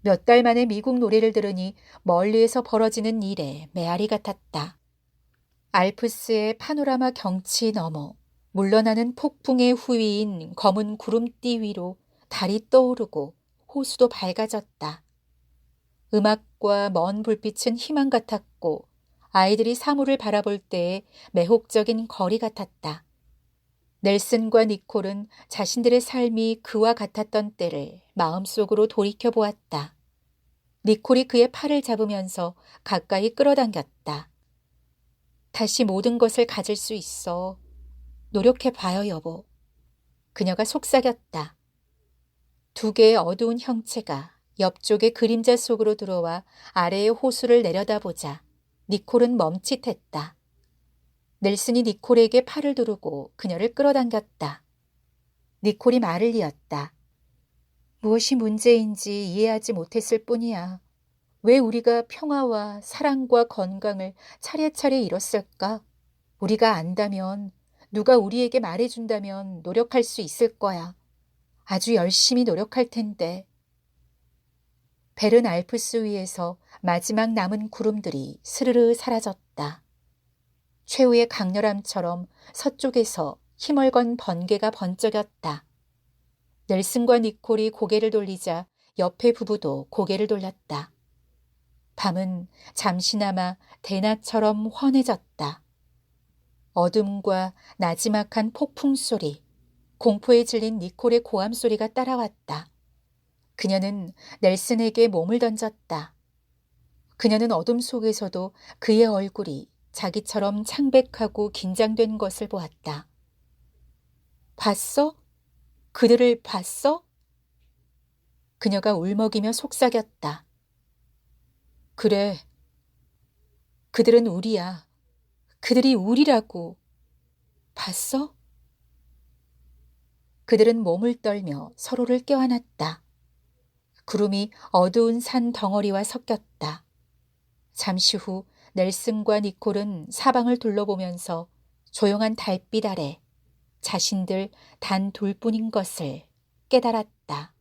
몇 달 만에 미국 노래를 들으니 멀리에서 벌어지는 일에 메아리 같았다. 알프스의 파노라마 경치 너머 물러나는 폭풍의 후위인 검은 구름띠 위로 달이 떠오르고 호수도 밝아졌다. 음악과 먼 불빛은 희망 같았고 아이들이 사물을 바라볼 때의 매혹적인 거리 같았다. 넬슨과 니콜은 자신들의 삶이 그와 같았던 때를 마음속으로 돌이켜보았다. 니콜이 그의 팔을 잡으면서 가까이 끌어당겼다. 다시 모든 것을 가질 수 있어. 노력해봐요, 여보. 그녀가 속삭였다. 두 개의 어두운 형체가 옆쪽의 그림자 속으로 들어와 아래의 호수를 내려다보자 니콜은 멈칫했다. 넬슨이 니콜에게 팔을 두르고 그녀를 끌어당겼다. 니콜이 말을 이었다. 무엇이 문제인지 이해하지 못했을 뿐이야. 왜 우리가 평화와 사랑과 건강을 차례차례 잃었을까? 우리가 안다면, 누가 우리에게 말해준다면 노력할 수 있을 거야. 아주 열심히 노력할 텐데. 베른 알프스 위에서 마지막 남은 구름들이 스르르 사라졌다. 최후의 강렬함처럼 서쪽에서 힘을 건 번개가 번쩍였다. 넬슨과 니콜이 고개를 돌리자 옆의 부부도 고개를 돌렸다. 밤은 잠시나마 대낮처럼 환해졌다. 어둠과 나지막한 폭풍 소리, 공포에 질린 니콜의 고함 소리가 따라왔다. 그녀는 넬슨에게 몸을 던졌다. 그녀는 어둠 속에서도 그의 얼굴이 자기처럼 창백하고 긴장된 것을 보았다. 봤어? 그들을 봤어? 그녀가 울먹이며 속삭였다. 그래. 그들은 우리야. 그들이 우리라고. 봤어? 그들은 몸을 떨며 서로를 껴안았다. 구름이 어두운 산 덩어리와 섞였다. 잠시 후 넬슨과 니콜은 사방을 둘러보면서 조용한 달빛 아래 자신들 단 둘뿐인 것을 깨달았다.